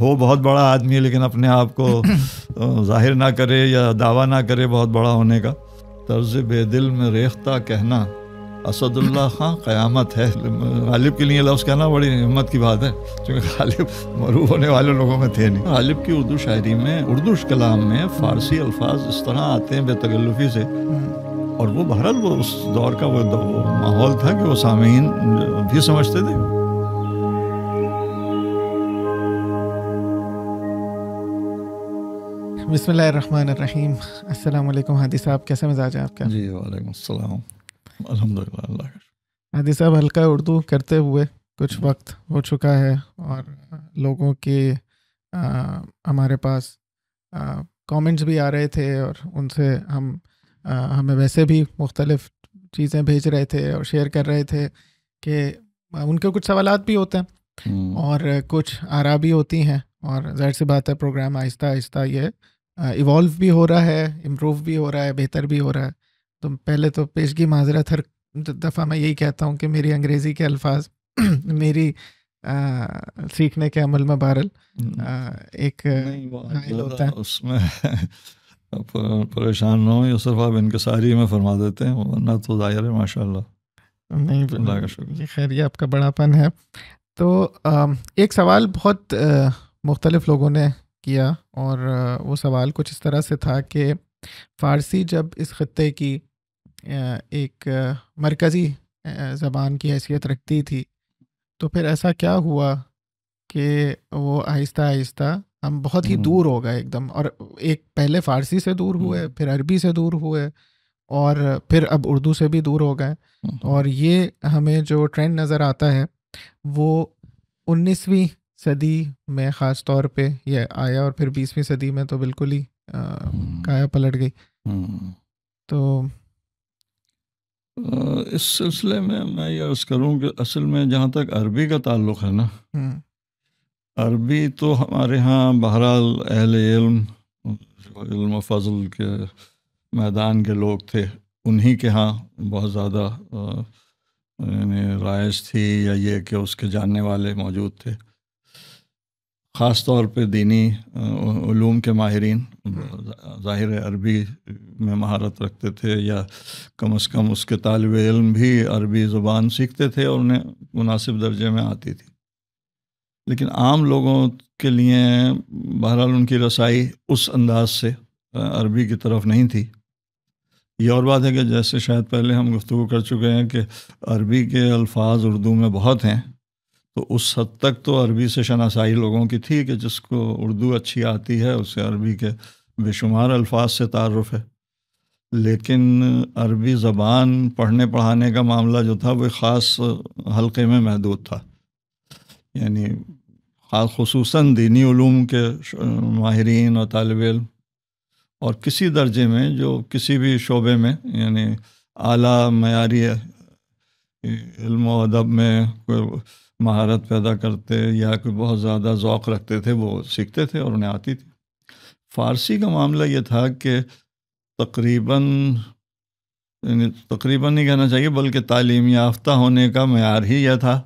ہو بہت بڑا آدمی ہے لیکن اپنے آپ کو ظاہر نہ کرے یا دعویٰ نہ کرے بہت بڑا ہونے کا. طرز بے دل میں ریختہ کہنا اسد اللہ خاں قیامت ہے. غالب کے لیے لفظ کہنا بڑی ہمت کی بات ہے کیونکہ غالب معروف ہونے والے لوگوں میں تھے نہیں. غالب کی اردو شاعری میں، اردو کلام میں فارسی الفاظ اس طرح آتے ہیں بے تکلفی سے، اور وہ بہرحال وہ اس دور کا وہ ماحول تھا کہ وہ سامعین بھی سمجھتے تھے. بسم اللہ الرحمن الرحیم. السلام علیکم ہادی صاحب، کیسے مزاج ہے آپ کا؟ جی وعلیکم السلام. الحمدللہ اللہ کا. ہادی صاحب ہلکا اردو کرتے ہوئے کچھ وقت ہو چکا ہے، اور لوگوں کے ہمارے پاس کامنٹس بھی آ رہے تھے، اور ان سے ہمیں ویسے بھی مختلف چیزیں بھیج رہے تھے اور شیئر کر رہے تھے کہ ان کے کچھ سوالات بھی ہوتے ہیں اور کچھ آراء بھی ہوتی ہیں، اور ظاہر سی بات ہے پروگرام آہستہ آہستہ یہ ایوالو بھی ہو رہا ہے، امپروو بھی ہو رہا ہے، بہتر بھی ہو رہا ہے. تو پہلے تو پیشگی معذرت، ہر دفعہ میں یہی کہتا ہوں کہ میری انگریزی کے الفاظ میری سیکھنے کے عمل میں بہرحال ایک حائل ہوتا ہے. اس میں پریشان نہ ہو، یہ صرف آپ انکساری میں فرما دیتے ہیں، ورنہ تو ظاہر ہے ماشاء اللہ. نہیں اللہ کا شکر. خیر یہ آپ کا بڑا پن ہے. تو ایک سوال بہت مختلف لوگوں نے کیا، اور وہ سوال کچھ اس طرح سے تھا کہ فارسی جب اس خطے کی ایک مرکزی زبان کی حیثیت رکھتی تھی تو پھر ایسا کیا ہوا کہ وہ آہستہ آہستہ ہم بہت ہی دور ہو گئے ایک دم، اور ایک پہلے فارسی سے دور ہوئے، پھر عربی سے دور ہوئے، اور پھر اب اردو سے بھی دور ہو گئے. اور یہ ہمیں جو ٹرینڈ نظر آتا ہے وہ 19ویں صدی میں خاص طور پہ یہ آیا، اور پھر 20ویں صدی میں تو بالکل ہی کایا پلٹ گئی. تو اس سلسلے میں یہ عرض کروں کہ اصل میں جہاں تک عربی کا تعلق ہے نا، عربی تو ہمارے ہاں بہرحال اہل علم و فضل کے میدان کے لوگ تھے، انہی کے ہاں بہت زیادہ یعنی رائج تھی، یا یہ کہ اس کے جاننے والے موجود تھے. خاص طور پہ دینی علوم کے ماہرین ظاہر عربی میں مہارت رکھتے تھے، یا کم از کم اس کے طالب علم بھی عربی زبان سیکھتے تھے اور انہیں مناسب درجے میں آتی تھی. لیکن عام لوگوں کے لیے بہرحال ان کی رسائی اس انداز سے عربی کی طرف نہیں تھی. یہ اور بات ہے کہ جیسے شاید پہلے ہم گفتگو کر چکے ہیں کہ عربی کے الفاظ اردو میں بہت ہیں، تو اس حد تک تو عربی سے شناسائی لوگوں کی تھی کہ جس کو اردو اچھی آتی ہے اسے عربی کے بے شمار الفاظ سے تعارف ہے. لیکن عربی زبان پڑھنے پڑھانے کا معاملہ جو تھا وہ خاص حلقے میں محدود تھا، یعنی خصوصاً دینی علوم کے ماہرین اور طالب علم، اور کسی درجے میں جو کسی بھی شعبے میں یعنی اعلیٰ معیاری علم و ادب میں کوئی مہارت پیدا کرتے یا کوئی بہت زیادہ ذوق رکھتے تھے وہ سیکھتے تھے اور انہیں آتی تھی. فارسی کا معاملہ یہ تھا کہ تقریباً نہیں کہنا چاہیے بلکہ تعلیم یافتہ ہونے کا معیار ہی یہ تھا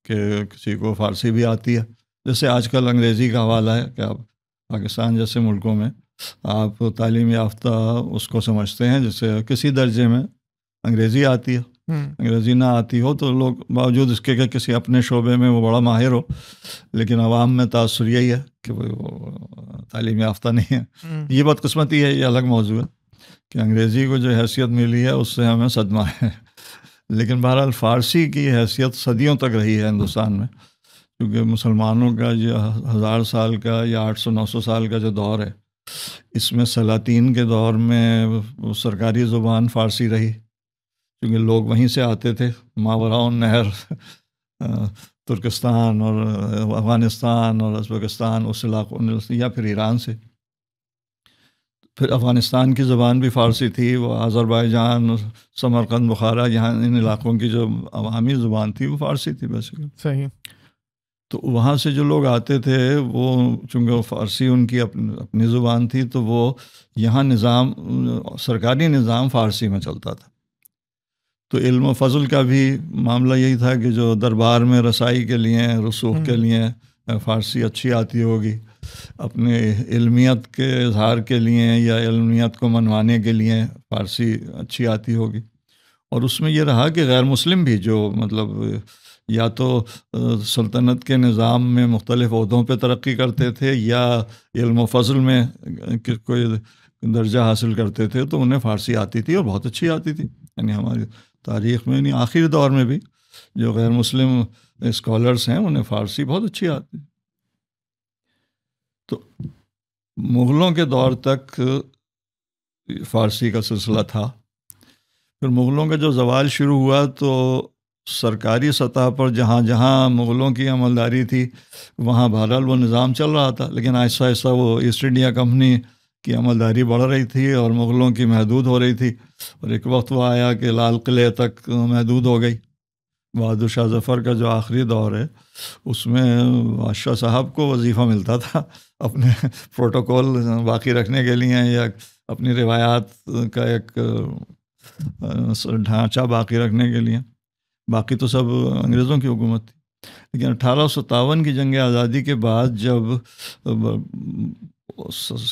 کہ کسی کو فارسی بھی آتی ہے. جیسے آج کل انگریزی کا حوالہ ہے کہ آپ پاکستان جیسے ملکوں میں آپ تعلیم یافتہ اس کو سمجھتے ہیں جسے کسی درجے میں انگریزی آتی ہے. انگریزی نہ آتی ہو تو لوگ باوجود اس کے کہ کسی اپنے شعبے میں وہ بڑا ماہر ہو، لیکن عوام میں تاثر یہی ہے کہ وہ تعلیم یافتہ نہیں ہے. یہ بدقسمتی ہے، یہ الگ موضوع ہے کہ انگریزی کو جو حیثیت ملی ہے اس سے ہمیں صدمہ ہے. لیکن بہرحال فارسی کی حیثیت صدیوں تک رہی ہے ہندوستان میں، کیونکہ مسلمانوں کا یہ 1000 سال کا یا 800-900 سال کا جو دور ہے، اس میں سلاطین کے دور میں سرکاری زبان فارسی رہی، کیونکہ لوگ وہیں سے آتے تھے ماوراء النہر، ترکستان اور افغانستان اور ازبکستان اس علاقوں یا پھر ایران سے. پھر افغانستان کی زبان بھی فارسی تھی، وہ آذربائیجان، سمرقند، بخارا، یہاں ان علاقوں کی جو عوامی زبان تھی وہ فارسی تھی بیسیکلی. صحیح. تو وہاں سے جو لوگ آتے تھے وہ چونکہ فارسی ان کی اپنی زبان تھی، تو وہ یہاں سرکاری نظام فارسی میں چلتا تھا. تو علم و فضل کا بھی معاملہ یہی تھا کہ جو دربار میں رسائی کے لیے، رسوخ کے لیے فارسی اچھی آتی ہوگی، اپنے علمیت کے اظہار کے لیے یا علمیت کو منوانے کے لیے فارسی اچھی آتی ہوگی۔ اور اس میں یہ رہا کہ غیر مسلم بھی جو مطلب یا تو سلطنت کے نظام میں مختلف عہدوں پہ ترقی کرتے تھے یا علم و فضل میں کوئی درجہ حاصل کرتے تھے، تو انہیں فارسی آتی تھی اور بہت اچھی آتی تھی۔ یعنی ہماری تاریخ میں، یعنی آخری دور میں بھی جو غیر مسلم اسکالرس ہیں انہیں فارسی بہت اچھی آتی۔ تو مغلوں کے دور تک فارسی کا سلسلہ تھا۔ پھر مغلوں کا جو زوال شروع ہوا تو سرکاری سطح پر جہاں جہاں مغلوں کی عملداری تھی وہاں بہرحال وہ نظام چل رہا تھا، لیکن آہستہ آہستہ وہ ایسٹ انڈیا کمپنی کی عملداری بڑھ رہی تھی اور مغلوں کی محدود ہو رہی تھی، اور ایک وقت وہ آیا کہ لال قلعے تک محدود ہو گئی۔ بہادر شاہ ظفر کا جو آخری دور ہے اس میں بادشاہ صاحب کو وظیفہ ملتا تھا اپنے پروٹوکول باقی رکھنے کے لیے یا اپنی روایات کا ایک ڈھانچہ باقی رکھنے کے لیے، باقی تو سب انگریزوں کی حکومت تھی۔ لیکن 1857 کی جنگ آزادی کے بعد جب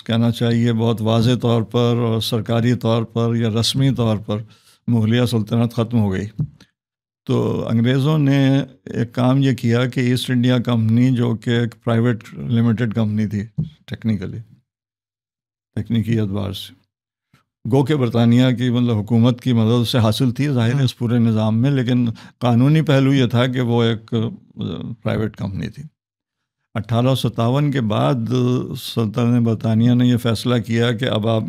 کہنا چاہیے بہت واضح طور پر اور سرکاری طور پر یا رسمی طور پر مغلیہ سلطنت ختم ہو گئی، تو انگریزوں نے ایک کام یہ کیا کہ ایسٹ انڈیا کمپنی جو کہ ایک پرائیویٹ لمیٹڈ کمپنی تھی تکنیکی اعتبار سے، گو کہ برطانیہ کی مطلب حکومت کی مدد سے حاصل تھی ظاہر ہے اس پورے نظام میں، لیکن قانونی پہلو یہ تھا کہ وہ ایک پرائیویٹ کمپنی تھی۔ 1857 کے بعد سلطنت برطانیہ نے یہ فیصلہ کیا کہ اب آپ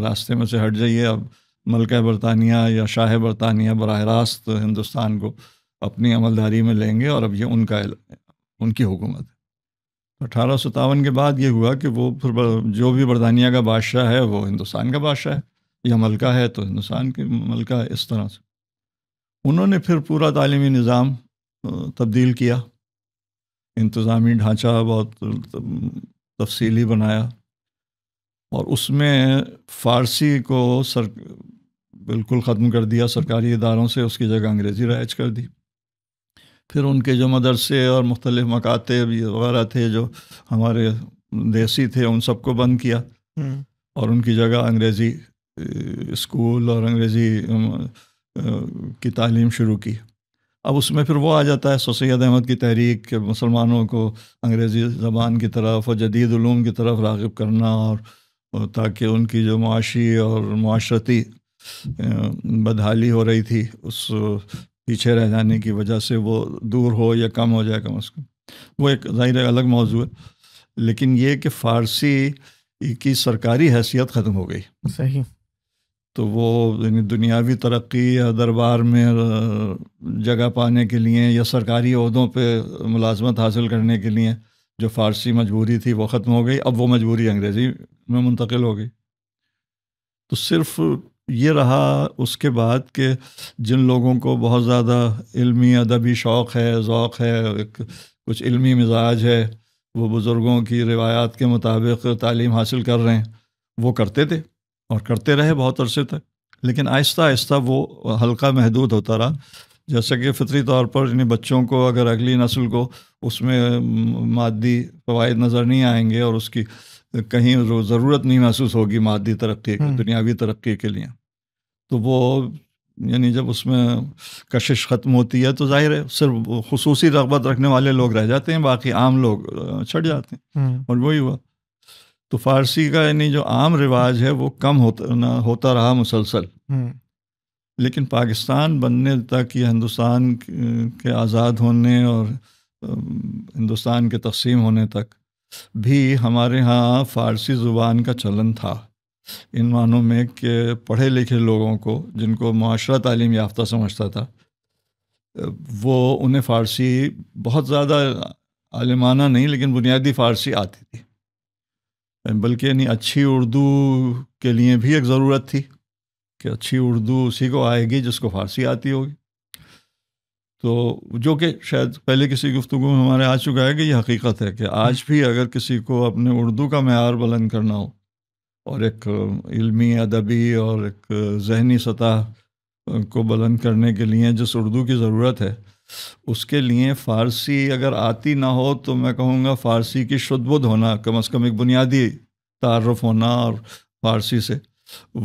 راستے میں سے ہٹ جائیے، اب ملکہ برطانیہ یا شاہ برطانیہ براہ راست ہندوستان کو اپنی عملداری میں لیں گے اور اب یہ ان کی حکومت ہے۔ 1857 کے بعد یہ ہوا کہ وہ پھر جو بھی برطانیہ کا بادشاہ ہے وہ ہندوستان کا بادشاہ ہے، یا ملکہ ہے تو ہندوستان کی ملکہ ہے۔ اس طرح سے انہوں نے پھر پورا تعلیمی نظام تبدیل کیا، انتظامی ڈھانچہ بہت تفصیلی بنایا، اور اس میں فارسی کو بالکل ختم کر دیا سرکاری اداروں سے، اس کی جگہ انگریزی رائج کر دی۔ پھر ان کے جو مدرسے اور مختلف مکاتب وغیرہ تھے جو ہمارے دیسی تھے ان سب کو بند کیا، اور ان کی جگہ انگریزی اسکول اور انگریزی کی تعلیم شروع کی۔ اب اس میں پھر وہ آ جاتا ہے سید احمد کی تحریک کہ مسلمانوں کو انگریزی زبان کی طرف اور جدید علوم کی طرف راغب کرنا، اور تاکہ ان کی جو معاشی اور معاشرتی بدحالی ہو رہی تھی اس پیچھے رہ جانے کی وجہ سے وہ دور ہو یا کم ہو جائے کم از کم۔ وہ ایک ظاہر الگ موضوع ہے، لیکن یہ کہ فارسی کی سرکاری حیثیت ختم ہو گئی۔ صحیح۔ تو وہ یعنی دنیاوی ترقی یا دربار میں جگہ پانے کے لیے یا سرکاری عہدوں پہ ملازمت حاصل کرنے کے لیے جو فارسی مجبوری تھی وہ ختم ہو گئی، اب وہ مجبوری انگریزی میں منتقل ہو گئی۔ تو صرف یہ رہا اس کے بعد کہ جن لوگوں کو بہت زیادہ علمی ادبی شوق ہے، ذوق ہے، کچھ علمی مزاج ہے، وہ بزرگوں کی روایات کے مطابق تعلیم حاصل کر رہے ہیں، وہ کرتے تھے اور کرتے رہے بہت عرصے تک، لیکن آہستہ آہستہ وہ حلقہ محدود ہوتا رہا۔ جیسا کہ فطری طور پر یعنی بچوں کو اگر اگلی نسل کو اس میں مادی فوائد نظر نہیں آئیں گے اور اس کی کہیں ضرورت نہیں محسوس ہوگی مادی ترقی دنیاوی ترقی کے لیے، تو وہ یعنی جب اس میں کشش ختم ہوتی ہے تو ظاہر ہے صرف خصوصی رغبت رکھنے والے لوگ رہ جاتے ہیں، باقی عام لوگ چھٹ جاتے ہیں، اور وہی ہوا۔ تو فارسی کا یعنی جو عام رواج ہے وہ کم ہوتا رہا مسلسل، لیکن پاکستان بننے تک یا ہندوستان کے آزاد ہونے اور ہندوستان کے تقسیم ہونے تک بھی ہمارے ہاں فارسی زبان کا چلن تھا، ان معنوں میں کہ پڑھے لکھے لوگوں کو جن کو معاشرہ تعلیم یافتہ سمجھتا تھا وہ انہیں فارسی بہت زیادہ عالمانہ نہیں لیکن بنیادی فارسی آتی تھی، بلکہ یعنی اچھی اردو کے لیے بھی ایک ضرورت تھی کہ اچھی اردو اسی کو آئے گی جس کو فارسی آتی ہوگی۔ تو جو کہ شاید پہلے کسی گفتگو میں ہمارے آ چکا ہے کہ یہ حقیقت ہے کہ آج بھی اگر کسی کو اپنے اردو کا معیار بلند کرنا ہو اور ایک علمی ادبی اور ایک ذہنی سطح کو بلند کرنے کے لیے جس اردو کی ضرورت ہے اس کے لیے فارسی اگر آتی نہ ہو تو میں کہوں گا فارسی کی شد بدھ ہونا، کم از کم ایک بنیادی تعارف ہونا اور فارسی سے،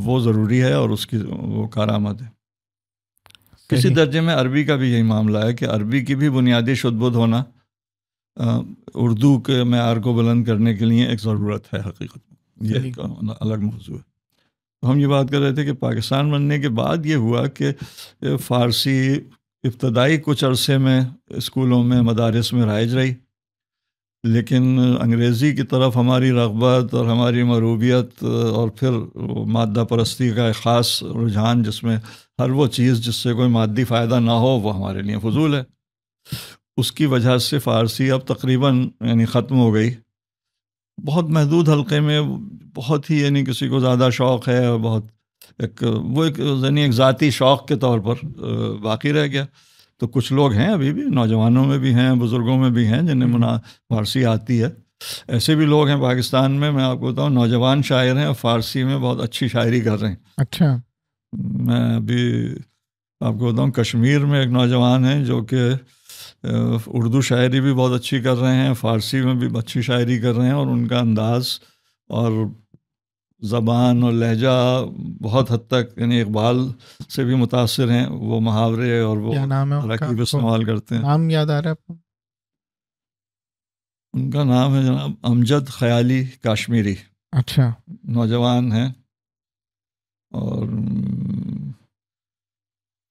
وہ ضروری ہے اور اس کی وہ کارآمد ہے۔ کسی درجے میں عربی کا بھی یہی معاملہ ہے کہ عربی کی بھی بنیادی شد بدھ ہونا اردو کے معیار کو بلند کرنے کے لیے ایک ضرورت ہے حقیقت میں، یہ ایک الگ موضوع ہے۔ تو ہم یہ بات کر رہے تھے کہ پاکستان بننے کے بعد یہ ہوا کہ فارسی ابتدائی کچھ عرصے میں اسکولوں میں مدارس میں رائج رہی، لیکن انگریزی کی طرف ہماری رغبت اور ہماری مروبیت اور پھر مادہ پرستی کا ایک خاص رجحان، جس میں ہر وہ چیز جس سے کوئی مادی فائدہ نہ ہو وہ ہمارے لیے فضول ہے، اس کی وجہ سے فارسی اب تقریباً یعنی ختم ہو گئی۔ بہت محدود حلقے میں بہت ہی یعنی کسی کو زیادہ شوق ہے اور بہت ایک یعنی ایک ذاتی شوق کے طور پر باقی رہ گیا۔ تو کچھ لوگ ہیں ابھی بھی، نوجوانوں میں بھی ہیں، بزرگوں میں بھی ہیں جنہیں فارسی آتی ہے۔ ایسے بھی لوگ ہیں پاکستان میں آپ کو بتاؤں، نوجوان شاعر ہیں اور فارسی میں بہت اچھی شاعری کر رہے ہیں۔ اچھا، میں ابھی آپ کو بتاؤں کشمیر میں ایک نوجوان ہیں جو کہ اردو شاعری بھی بہت اچھی کر رہے ہیں، فارسی میں بھی اچھی شاعری کر رہے ہیں، اور ان کا انداز اور زبان اور لہجہ بہت حد تک یعنی اقبال سے بھی متاثر ہیں، وہ محاورے اور وہ ترکیب استعمال کرتے ہیں۔ نام یاد آ رہا ہے؟ ان کا نام ہے جناب امجد خیالی کاشمیری۔ اچھا، نوجوان ہیں اور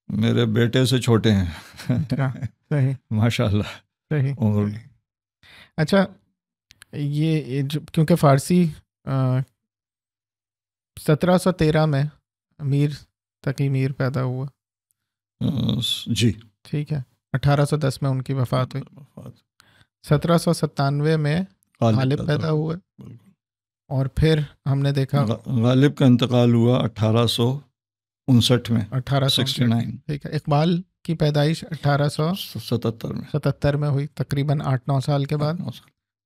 میرے بیٹے سے چھوٹے ہیں ماشاء اللہ۔ صحیح۔ اور اچھا، یہ کیونکہ فارسی 1713 میں میر تقی میر پیدا ہوا، جی ٹھیک ہے، 1810 میں ان کی وفات ہوئی، 1797 میں غالب پیدا ہوئے، اور پھر ہم نے دیکھا غالب کا انتقال ہوا 1859 میں، 1869، ٹھیک ہے۔ اقبال کی پیدائش 1877 میں ہوئی، تقریباً 8-9 سال کے بعد،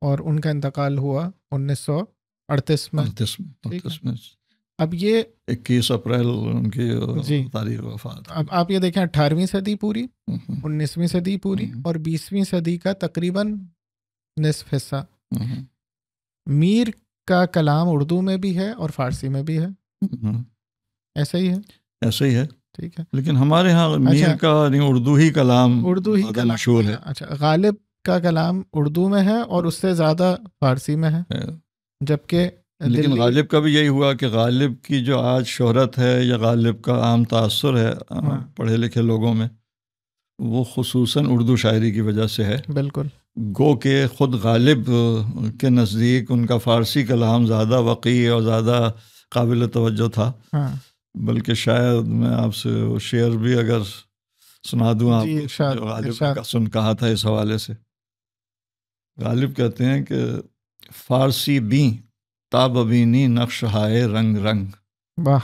اور ان کا انتقال ہوا 1938 میں۔ اب یہ 21 اپریل ان کی تاریخ وفات۔ اب آپ یہ دیکھیں 18ویں صدی پوری، 19ویں صدی پوری، اور 20ویں صدی کا تقریباً نصف حصہ میر کا کلام اردو میں بھی ہے اور فارسی میں بھی ہے، ایسا ہی ہے؟ ایسا ہی ہے، ٹھیک ہے۔ لیکن ہمارے ہاں میر کا اردو ہی کلام مشہور ہے۔ اچھا، غالب کا کلام اردو میں ہے اور اس سے زیادہ فارسی میں ہے، جبکہ لیکن غالب کا بھی یہی ہوا کہ غالب کی جو آج شہرت ہے یا غالب کا عام تاثر ہے پڑھے لکھے لوگوں میں، وہ خصوصاً اردو شاعری کی وجہ سے ہے۔ بالکل، گو کہ خود غالب کے نزدیک ان کا فارسی کلام زیادہ وقیع اور زیادہ قابل توجہ تھا، بلکہ شاید میں آپ سے وہ شعر بھی اگر سنا دوں آپ کو، غالب کا کہا تھا اس حوالے سے۔ غالب کہتے ہیں کہ فارسی بیں تاب بینی نقش ہائے رنگ رنگ، واہ،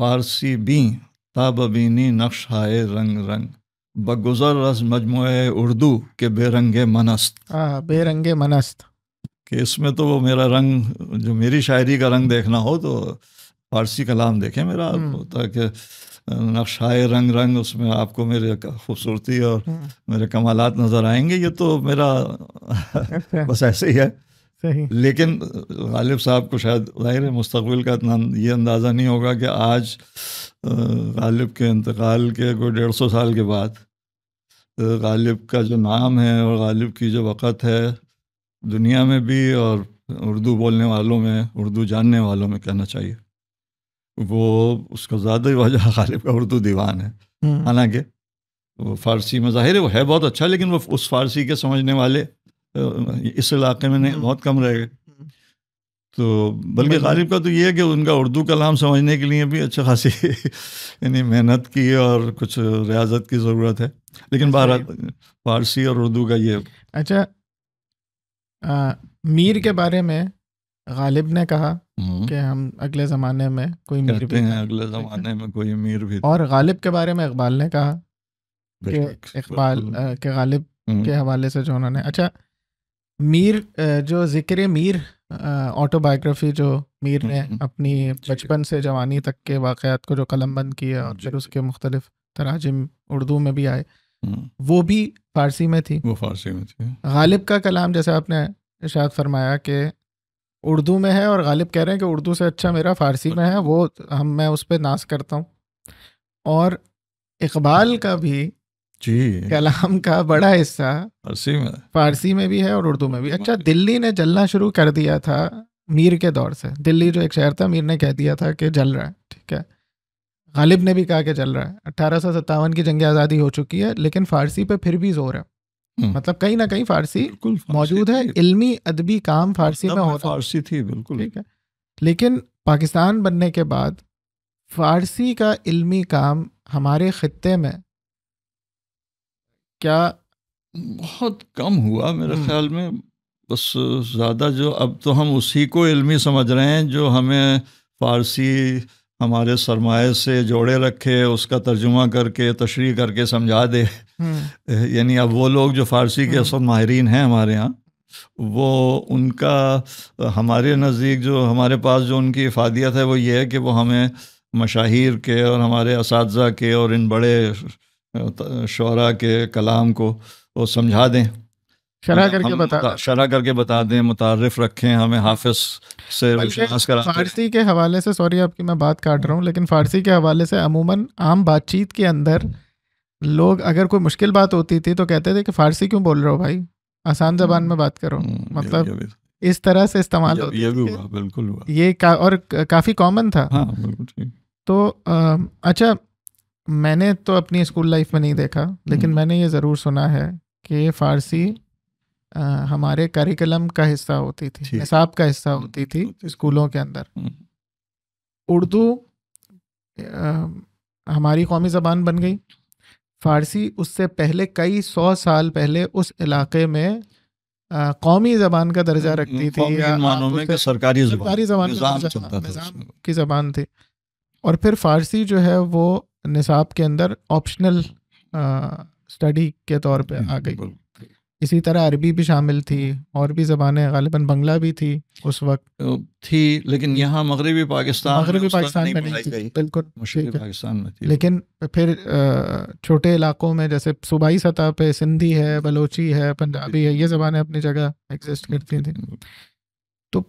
فارسی بیں تاب بینی نقش ہائے رنگ رنگ، بگذر از مجموعہ اردو کے بے رنگ منست۔ بے رنگ منست، کہ اس میں تو وہ میرا رنگ، جو میری شاعری کا رنگ دیکھنا ہو تو فارسی کلام دیکھیں میرا، ہوتا کہ نقش ہائے رنگ رنگ، اس میں آپ کو میرے خوبصورتی اور میرے کمالات نظر آئیں گے، یہ تو میرا بس ایسے ہی ہے۔ لیکن غالب صاحب کو شاید ظاہر ہے مستقبل کا یہ اندازہ نہیں ہوگا کہ آج غالب کے انتقال کے کوئی 150 سال کے بعد غالب کا جو نام ہے اور غالب کی جو وقت ہے دنیا میں بھی اور اردو بولنے والوں میں، اردو جاننے والوں میں کہنا چاہیے، وہ اس کا زیادہ وجہ غالب کا اردو دیوان ہے۔ حالانکہ وہ فارسی میں ظاہر ہے وہ ہے بہت اچھا، لیکن وہ اس فارسی کے سمجھنے والے اس علاقے میں نہیں، بہت کم رہ گئے۔ تو بلکہ غالب کا تو یہ ہے کہ ان کا اردو کلام سمجھنے کے لیے بھی اچھا خاصی یعنی محنت کی اور کچھ ریاضت کی ضرورت ہے، لیکن بہرحال فارسی اور اردو کا یہ۔ اچھا، میر کے بارے میں غالب نے کہا کہ ہم اگلے زمانے میں کوئی میر بھی ہیں، اگلے زمانے میں کوئی میر بھی، اور غالب کے بارے میں اقبال نے کہا کہ اقبال کے غالب کے حوالے سے جو انہوں نے، اچھا میر جو ذکر میر آٹو بایوگرافی جو میر نے اپنی بچپن سے جوانی تک کے واقعات کو جو قلم بند کیا اور پھر اس کے مختلف تراجم اردو میں بھی آئے، وہ بھی فارسی میں تھی. وہ فارسی میں تھی. غالب کا کلام جیسے آپ نے ارشاد فرمایا کہ اردو میں ہے، اور غالب کہہ رہے ہیں کہ اردو سے اچھا میرا فارسی میں ہے، وہ میں اس پہ ناز کرتا ہوں. اور اقبال کا بھی جی کلام کا بڑا حصہ فارسی میں بھی ہے اور اردو میں بھی. اچھا، دلی نے جلنا شروع کر دیا تھا میر کے دور سے. دلی جو ایک شہر تھا، میر نے کہہ دیا تھا کہ جل رہا ہے. ٹھیک ہے، غالب نے بھی کہا کہ جل رہا ہے. 1857 کی جنگ آزادی ہو چکی ہے، لیکن فارسی پہ پھر بھی زور ہے. مطلب کہیں نہ کہیں فارسی موجود ہے، علمی ادبی کام فارسی میں ہوتا، فارسی تھی بالکل. ٹھیک ہے، لیکن پاکستان بننے کے بعد فارسی کا علمی کام ہمارے خطے میں کیا بہت کم ہوا میرے خیال میں. بس زیادہ جو اب تو ہم اسی کو علمی سمجھ رہے ہیں جو ہمیں فارسی ہمارے سرمایہ سے جوڑے رکھے، اس کا ترجمہ کر کے تشریح کر کے سمجھا دے. یعنی اب وہ لوگ جو فارسی کے اصل ماہرین ہیں ہمارے ہاں، وہ ان کا ہمارے نزدیک جو ہمارے پاس جو ان کی افادیت ہے وہ یہ ہے کہ وہ ہمیں مشاہیر کے اور ہمارے اساتذہ کے اور ان بڑے شعراء کے کلام کو وہ سمجھا دیں، شرح کر کے بتا دیں، متعارف رکھیں، ہمیں حافظ سے روشناس کرا. فارسی کے حوالے سے، سوری آپ کی میں بات کاٹ رہا ہوں، لیکن فارسی کے حوالے سے عموماً عام بات چیت کے اندر لوگ اگر کوئی مشکل بات ہوتی تھی تو کہتے تھے کہ فارسی کیوں بول رہے ہو بھائی، آسان زبان میں بات کرو. مطلب اس طرح سے استعمال ہوتا. یہ بھی ہوا، بالکل ہوا، یہ اور کافی کامن تھا. ہاں بالکل ٹھیک. تو اچھا، میں نے تو اپنی اسکول لائف میں نہیں دیکھا، لیکن میں نے یہ ضرور سنا ہے کہ فارسی ہمارے کریکلم کا حصہ ہوتی تھی، نصاب کا حصہ ہوتی تھی اسکولوں کے اندر. اردو ہماری قومی زبان بن گئی. فارسی اس سے پہلے کئی 100 سال پہلے اس علاقے میں قومی زبان کا درجہ رکھتی تھی، سرکاری زبان نظام کی زبان تھی. اور پھر فارسی جو ہے وہ نصاب کے اندر آپشنل اسٹڈی کے طور پہ آ گئی. اسی طرح عربی بھی شامل تھی، اور بھی زبانیں، غالباً بنگلہ بھی تھی اس وقت تھی، لیکن یہاں مغربی پاکستان میں نہیں تھی، بالکل مشرقی پاکستان میں تھی. لیکن پھر چھوٹے علاقوں میں جیسے صوبائی سطح پہ سندھی ہے، بلوچی ہے، پنجابی ہے، یہ زبانیں اپنی جگہ ایگزسٹ کرتی تھیں. تو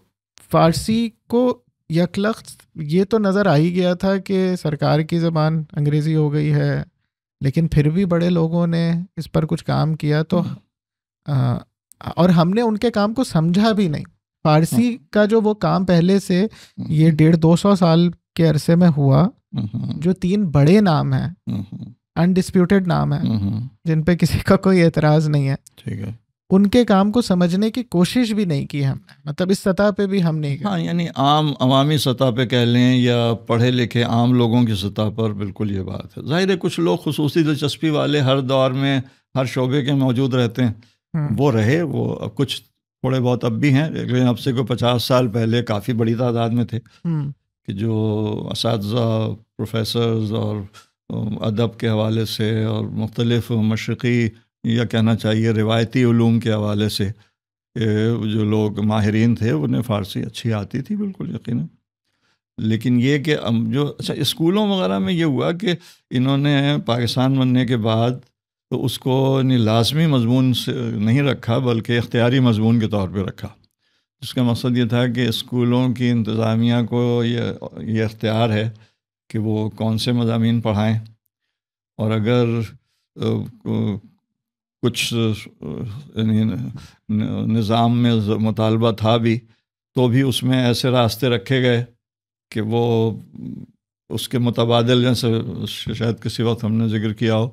فارسی کو یک لخت یہ تو نظر آ ہی گیا تھا کہ سرکار کی زبان انگریزی ہو گئی ہے، لیکن پھر بھی بڑے لوگوں نے اس پر کچھ کام کیا. تو اور ہم نے ان کے کام کو سمجھا بھی نہیں. فارسی کا جو وہ کام پہلے سے یہ 150-200 سال کے عرصے میں ہوا، جو 3 بڑے نام ہیں، انڈسپیوٹڈ نام ہیں، جن پہ کسی کا کوئی اعتراض نہیں ہے، ٹھیک ہے، ان کے کام کو سمجھنے کی کوشش بھی نہیں کی ہم نے. مطلب اس سطح پہ بھی ہم نہیں کی. ہاں، یعنی عام عوامی سطح پہ کہہ لیں یا پڑھے لکھے عام لوگوں کی سطح پر بالکل یہ بات ہے. ظاہر ہے کچھ لوگ خصوصی دلچسپی والے ہر دور میں ہر شعبے کے موجود رہتے ہیں، وہ رہے، وہ اب کچھ تھوڑے بہت اب بھی ہیں، لیکن اب سے کوئی 50 سال پہلے کافی بڑی تعداد میں تھے کہ جو اساتذہ، پروفیسرز اور ادب کے حوالے سے اور مختلف مشرقی یا کہنا چاہیے روایتی علوم کے حوالے سے جو لوگ ماہرین تھے انہیں فارسی اچھی آتی تھی، بالکل یقیناً. لیکن یہ کہ جو اچھا اسکولوں وغیرہ میں یہ ہوا کہ انہوں نے پاکستان بننے کے بعد تو اس کو لازمی مضمون سے نہیں رکھا بلکہ اختیاری مضمون کے طور پہ رکھا، جس کا مقصد یہ تھا کہ اسکولوں کی انتظامیہ کو یہ اختیار ہے کہ وہ کون سے مضامین پڑھائیں، اور اگر کچھ نظام میں مطالبہ تھا بھی تو بھی اس میں ایسے راستے رکھے گئے کہ وہ اس کے متبادل، جیسے شاید کسی وقت ہم نے ذکر کیا ہو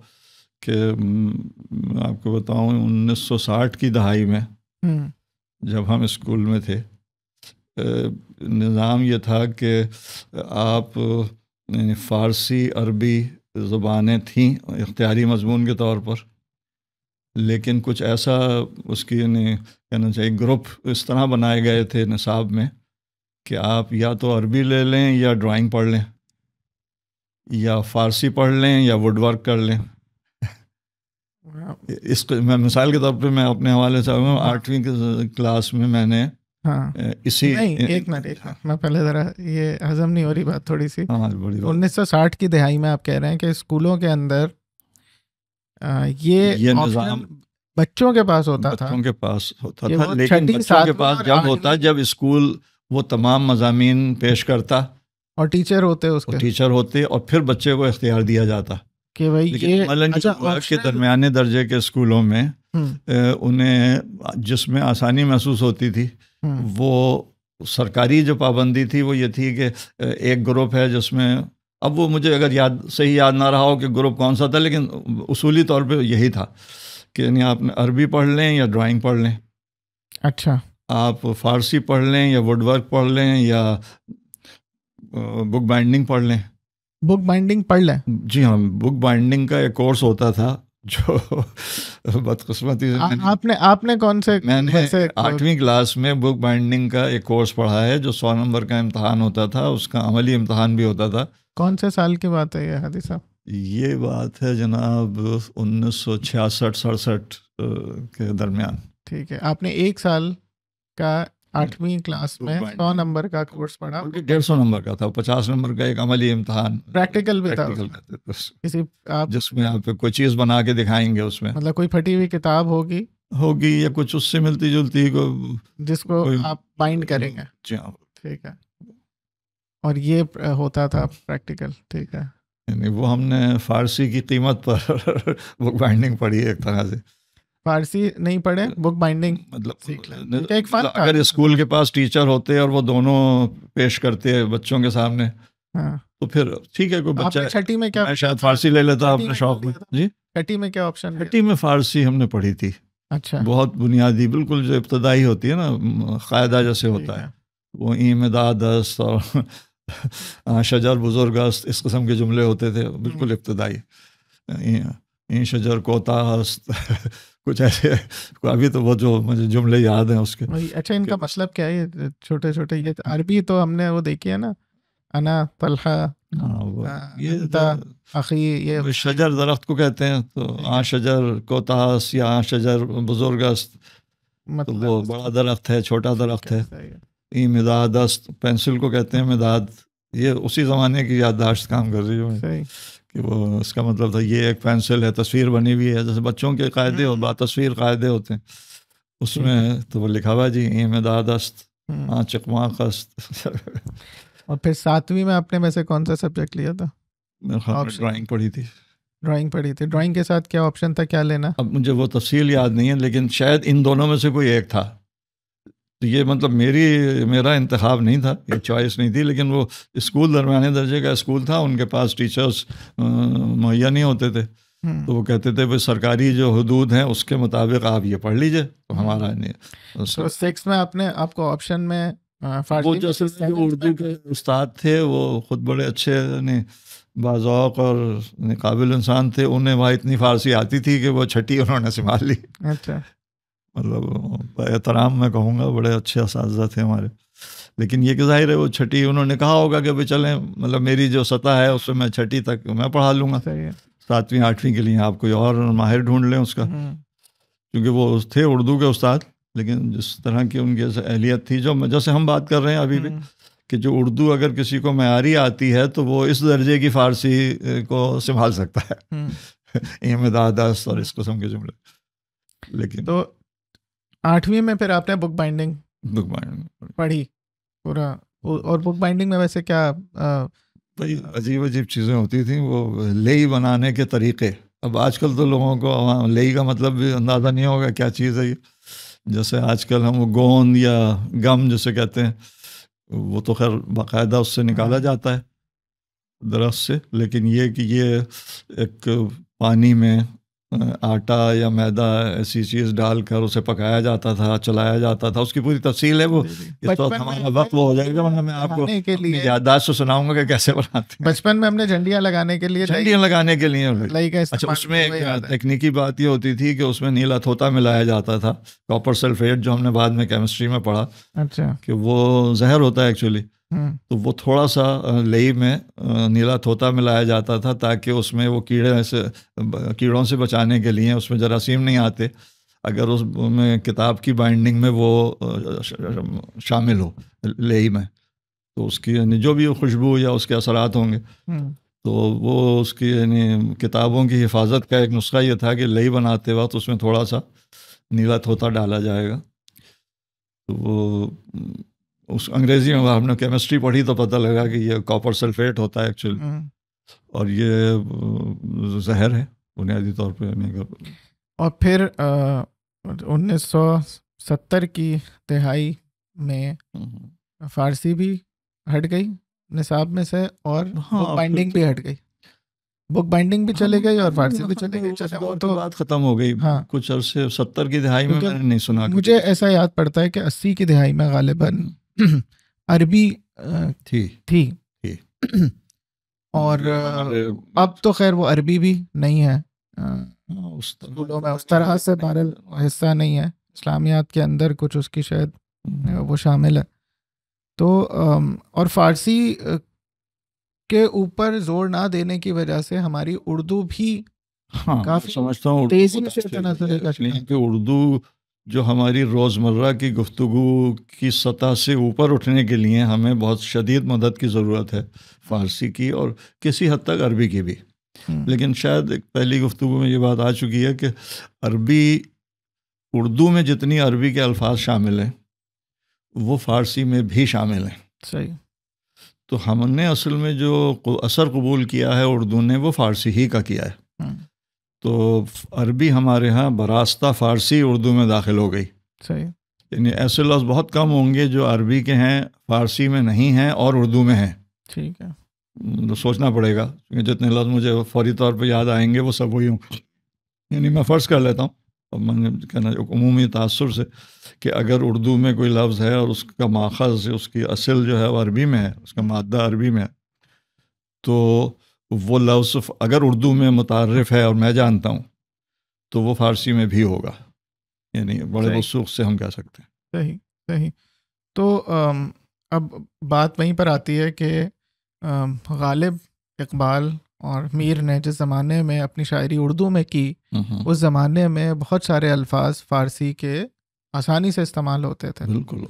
کہ میں آپ کو بتاؤں 1960 کی دہائی میں جب ہم اسکول میں تھے، نظام یہ تھا کہ آپ یعنی فارسی عربی زبانیں تھیں اختیاری مضمون کے طور پر، لیکن کچھ ایسا اس کی یعنی کہنا چاہیے گروپ اس طرح بنائے گئے تھے نصاب میں کہ آپ یا تو عربی لے لیں یا ڈرائنگ پڑھ لیں، یا فارسی پڑھ لیں یا ووڈ ورک کر لیں. اس میں مثال کے طور پہ میں اپنے حوالے سے 8ویں کلاس میں میں نے اسی ایک منٹ میں پہلے ذرا یہ ہضم نہیں ہو رہی بات تھوڑی سی. 1960 کی دہائی میں آپ کہہ رہے ہیں کہ اسکولوں کے اندر یہ نظام بچوں کے پاس ہوتا تھا، بچوں کے پاس ہوتا تھا، لیکن بچوں کے پاس جب ہوتا جب اسکول وہ تمام مضامین پیش کرتا اور ٹیچر ہوتے اس کے، ٹیچر ہوتے، اور پھر بچے کو اختیار دیا جاتا کہ بھائی یہ کے درمیانے درجے کے اسکولوں میں انہیں جس میں آسانی محسوس ہوتی تھی، وہ سرکاری جو پابندی تھی وہ یہ تھی کہ ایک گروپ ہے جس میں، اب وہ مجھے اگر صحیح یاد نہ رہا ہو کہ گروپ کون سا تھا، لیکن اصولی طور پہ یہی تھا کہ یعنی آپ عربی پڑھ لیں یا ڈرائنگ پڑھ لیں، اچھا آپ فارسی پڑھ لیں یا ووڈ ورک پڑھ لیں یا بک بائنڈنگ پڑھ لیں. بک بائنڈنگ پڑھ لیں؟ جی ہاں، بک بائنڈنگ کا ایک کورس ہوتا تھا جو بدقسمتی سے آپ نے کون سے، میں نے 8ویں کلاس میں بک بائنڈنگ کا ایک کورس پڑھا ہے جو 100 نمبر کا امتحان ہوتا تھا، اس کا عملی امتحان بھی ہوتا تھا. کون سے سال کی بات ہے یہ حادی صاحب؟ یہ بات ہے جناب 1966-67 کے درمیان. ٹھیک ہے، آپ نے ایک سال کا 8ویں کلاس میں 100 نمبر کا کورس پڑھا. 150 نمبر کا تھا، 50 نمبر کا ایک عملی امتحان پریکٹیکل بھی تھا کسی جس میں آپ کوئی چیز بنا کے دکھائیں گے، اس میں مطلب کوئی پھٹی ہوئی کتاب ہوگی یا کچھ اس سے ملتی جلتی جس کو آپ بائنڈ کریں گے. جی ہاں، ٹھیک ہے، اور یہ ہوتا تھا پریکٹیکل. ٹھیک ہے، یعنی وہ ہم نے فارسی کی قیمت پر بک بائنڈنگ پڑھی ہے ایک طرح سے. فارسی نہیں پڑھے، بک بائنڈنگ مطلب اگر اسکول کے پاس ٹیچر ہوتے اور وہ دونوں پیش کرتے بچوں کے سامنے تو پھر ٹھیک ہے. کوئی بچہ چھٹی میں کیا، میں شاید فارسی لے لیتا اپنے شوق میں. جی چھٹی میں کیا آپشن؟ چھٹی میں فارسی ہم نے پڑھی تھی. اچھا، بہت بنیادی، بالکل جو ابتدائی ہوتی ہے نا، قاعدہ جیسے ہوتا ہے، وہ امداد است اور شجر بزرگ است، اس قسم کے جملے ہوتے تھے، بالکل ابتدائی. این شجر کوتا است، کچھ ایسے. ابھی تو وہ جو مجھے جملے یاد ہیں اس کے. اچھا، ان کا مطلب کیا ہے؟ چھوٹے چھوٹے یہ عربی تو ہم نے وہ دیکھی ہے نا، انا طلحہ، اخی، یہ شجر درخت کو کہتے ہیں، تو آ شجر کوتا است یا آ شجر بزرگ است، تو وہ بڑا درخت ہے، چھوٹا درخت ہے. این مداد است، پینسل کو کہتے ہیں مداد. یہ اسی زمانے کی یادداشت کام کر رہی ہوں کہ وہ اس کا مطلب تھا یہ ایک پینسل ہے، تصویر بنی ہوئی ہے، جیسے بچوں کے قاعدے اور با تصویر قاعدے ہوتے ہیں، اس میں تو وہ لکھا ہوا جی این مداد است، آ چقماق است. اور پھر 7ویں میں آپ نے میں سے کون سا سبجیکٹ لیا تھا؟ ڈرائنگ پڑھی تھی. ڈرائنگ پڑھی تھی. ڈرائنگ کے ساتھ کیا آپشن تھا، کیا لینا؟ اب مجھے وہ تفصیل یاد نہیں ہے، لیکن شاید ان دونوں میں سے کوئی ایک تھا. تو یہ مطلب میرا انتخاب نہیں تھا، یہ چوائس نہیں تھی، لیکن وہ اسکول درمیانے درجے کا اسکول تھا، ان کے پاس ٹیچرس مہیا نہیں ہوتے تھے، تو وہ کہتے تھے بھائی سرکاری جو حدود ہیں اس کے مطابق آپ یہ پڑھ لیجئے. تو ہمارا نہیں. 6 میں آپ کو آپشن میں وہ جو اردو کے استاد تھے وہ خود بڑے اچھے باذوق اور قابل انسان تھے. انہیں وہاں اتنی فارسی آتی تھی کہ وہ چھٹی انہوں نے سنبھال لی. اچھا، مطلب احترام میں کہوں گا، بڑے اچھے اساتذہ تھے ہمارے. لیکن یہ کہ ظاہر ہے وہ چھٹی انہوں نے کہا ہوگا کہ بھائی چلیں، مطلب میری جو سطح ہے اس میں چھٹی تک میں پڑھا لوں گا، 7ویں 8ویں کے لیے آپ کوئی اور ماہر ڈھونڈ لیں اس کا. کیونکہ وہ تھے اردو کے استاد، لیکن جس طرح کی ان کی اہلیت تھی، جو جیسے ہم بات کر رہے ہیں ابھی بھی، کہ جو اردو اگر کسی کو معیاری آتی ہے تو وہ اس درجے کی فارسی کو سنبھال سکتا ہے، امداد است اور اس قسم کے جملے. لیکن تو 8ویں میں پھر آپ نے بک بائنڈنگ پڑھی پورا. اور بک بائنڈنگ میں ویسے کیا بھائی عجیب عجیب چیزیں ہوتی تھیں، وہ لئی بنانے کے طریقے. اب آج کل تو لوگوں کو لئی کا مطلب بھی اندازہ نہیں ہوگا کیا چیز ہے یہ. جیسے آج کل ہم وہ گوند یا گم جسے کہتے ہیں، وہ تو خیر باقاعدہ اس سے نکالا جاتا ہے درخت سے، لیکن یہ کہ یہ ایک پانی میں آٹا یا میدا ایسی چیز ڈال کر اسے پکایا جاتا تھا، چلایا جاتا تھا. اس کی پوری تفصیل ہے، وہ اس وقت ہمارا وقت وہ ہو جائے گا، ورنہ میں آپ کو یادداشت سے سناؤں گا کہ کیسے بناتے ہیں. بچپن میں ہم نے جھنڈیاں لگانے کے لیے اچھا، اس میں تکنیکی بات یہ ہوتی تھی کہ اس میں نیلا تھوتا ملایا جاتا تھا، کاپر سلفیٹ، جو ہم نے بعد میں کیمسٹری میں پڑھا. اچھا، کہ وہ زہر ہوتا ہے ایکچولی. تو وہ تھوڑا سا لئی میں نیلا تھوتا ملایا جاتا تھا تاکہ اس میں وہ کیڑوں سے بچانے کے لیے اس میں جراثیم نہیں آتے، اگر اس میں کتاب کی بائنڈنگ میں وہ شامل ہو لئی میں، تو اس کی جو بھی خوشبو یا اس کے اثرات ہوں گے تو وہ اس کی یعنی کتابوں کی حفاظت کا ایک نسخہ یہ تھا کہ لئی بناتے وقت اس میں تھوڑا سا نیلا طوطا ڈالا جائے گا. تو وہ اس انگریزی میں ہم نے کیمسٹری پڑھی تو پتہ لگا کہ یہ کاپر سلفیٹ ہوتا ہے ایکچولی, اور یہ زہر ہے بنیادی طور پہ. اور پھر 1970 کی دہائی میں فارسی بھی ہٹ گئی نصاب میں سے, اور بک بائنڈنگ بھی ہٹ گئی. بک بائنڈنگ بھی چلے گئی اور فارسی بھی چلے گئی. تو بات ختم ہو گئی. کچھ عرصے 70 کی دہائی میں نے نہیں سنا. مجھے ایسا یاد پڑتا ہے کہ 80 کی دہائی میں غالباً عربی تھی اور اب تو خیر وہ عربی بھی نہیں ہے اسکولوں میں اس طرح سے بہرحال حصہ نہیں ہے. اسلامیات کے اندر کچھ اس کی شاید وہ شامل ہے. تو اور فارسی کے اوپر زور نہ دینے کی وجہ سے ہماری اردو بھی کافی سمجھتا ہوں تیزی سے تنازع کا کہ اردو جو ہماری روزمرہ کی گفتگو کی سطح سے اوپر اٹھنے کے لیے ہمیں بہت شدید مدد کی ضرورت ہے فارسی کی, اور کسی حد تک عربی کی بھی. لیکن شاید پہلی گفتگو میں یہ بات آ چکی ہے کہ عربی اردو میں جتنی عربی کے الفاظ شامل ہیں وہ فارسی میں بھی شامل ہیں. صحیح. تو ہم نے اصل میں جو اثر قبول کیا ہے اردو نے وہ فارسی ہی کا کیا ہے. تو عربی ہمارے ہاں براستہ فارسی اردو میں داخل ہو گئی. صحیح. یعنی ایسے لفظ بہت کم ہوں گے جو عربی کے ہیں فارسی میں نہیں ہیں اور اردو میں ہیں. ٹھیک ہے. سوچنا پڑے گا کیونکہ جتنے لفظ مجھے فوری طور پہ یاد آئیں گے وہ سب وہی ہوں. یعنی میں فرض کر لیتا ہوں اور میں نے کہنا عمومی تاثر سے کہ اگر اردو میں کوئی لفظ ہے اور اس کا ماخذ اس کی اصل جو ہے وہ عربی میں ہے, اس کا مادہ عربی میں ہے, تو وہ لفظ اگر اردو میں متعارف ہے اور میں جانتا ہوں تو وہ فارسی میں بھی ہوگا. یعنی بڑے وثوق سے ہم کہہ سکتے ہیں. صحیح صحیح. تو اب بات وہیں پر آتی ہے کہ غالب اقبال اور میر نے جس زمانے میں اپنی شاعری اردو میں کی اس زمانے میں بہت سارے الفاظ فارسی کے آسانی سے استعمال ہوتے تھے. بالکل.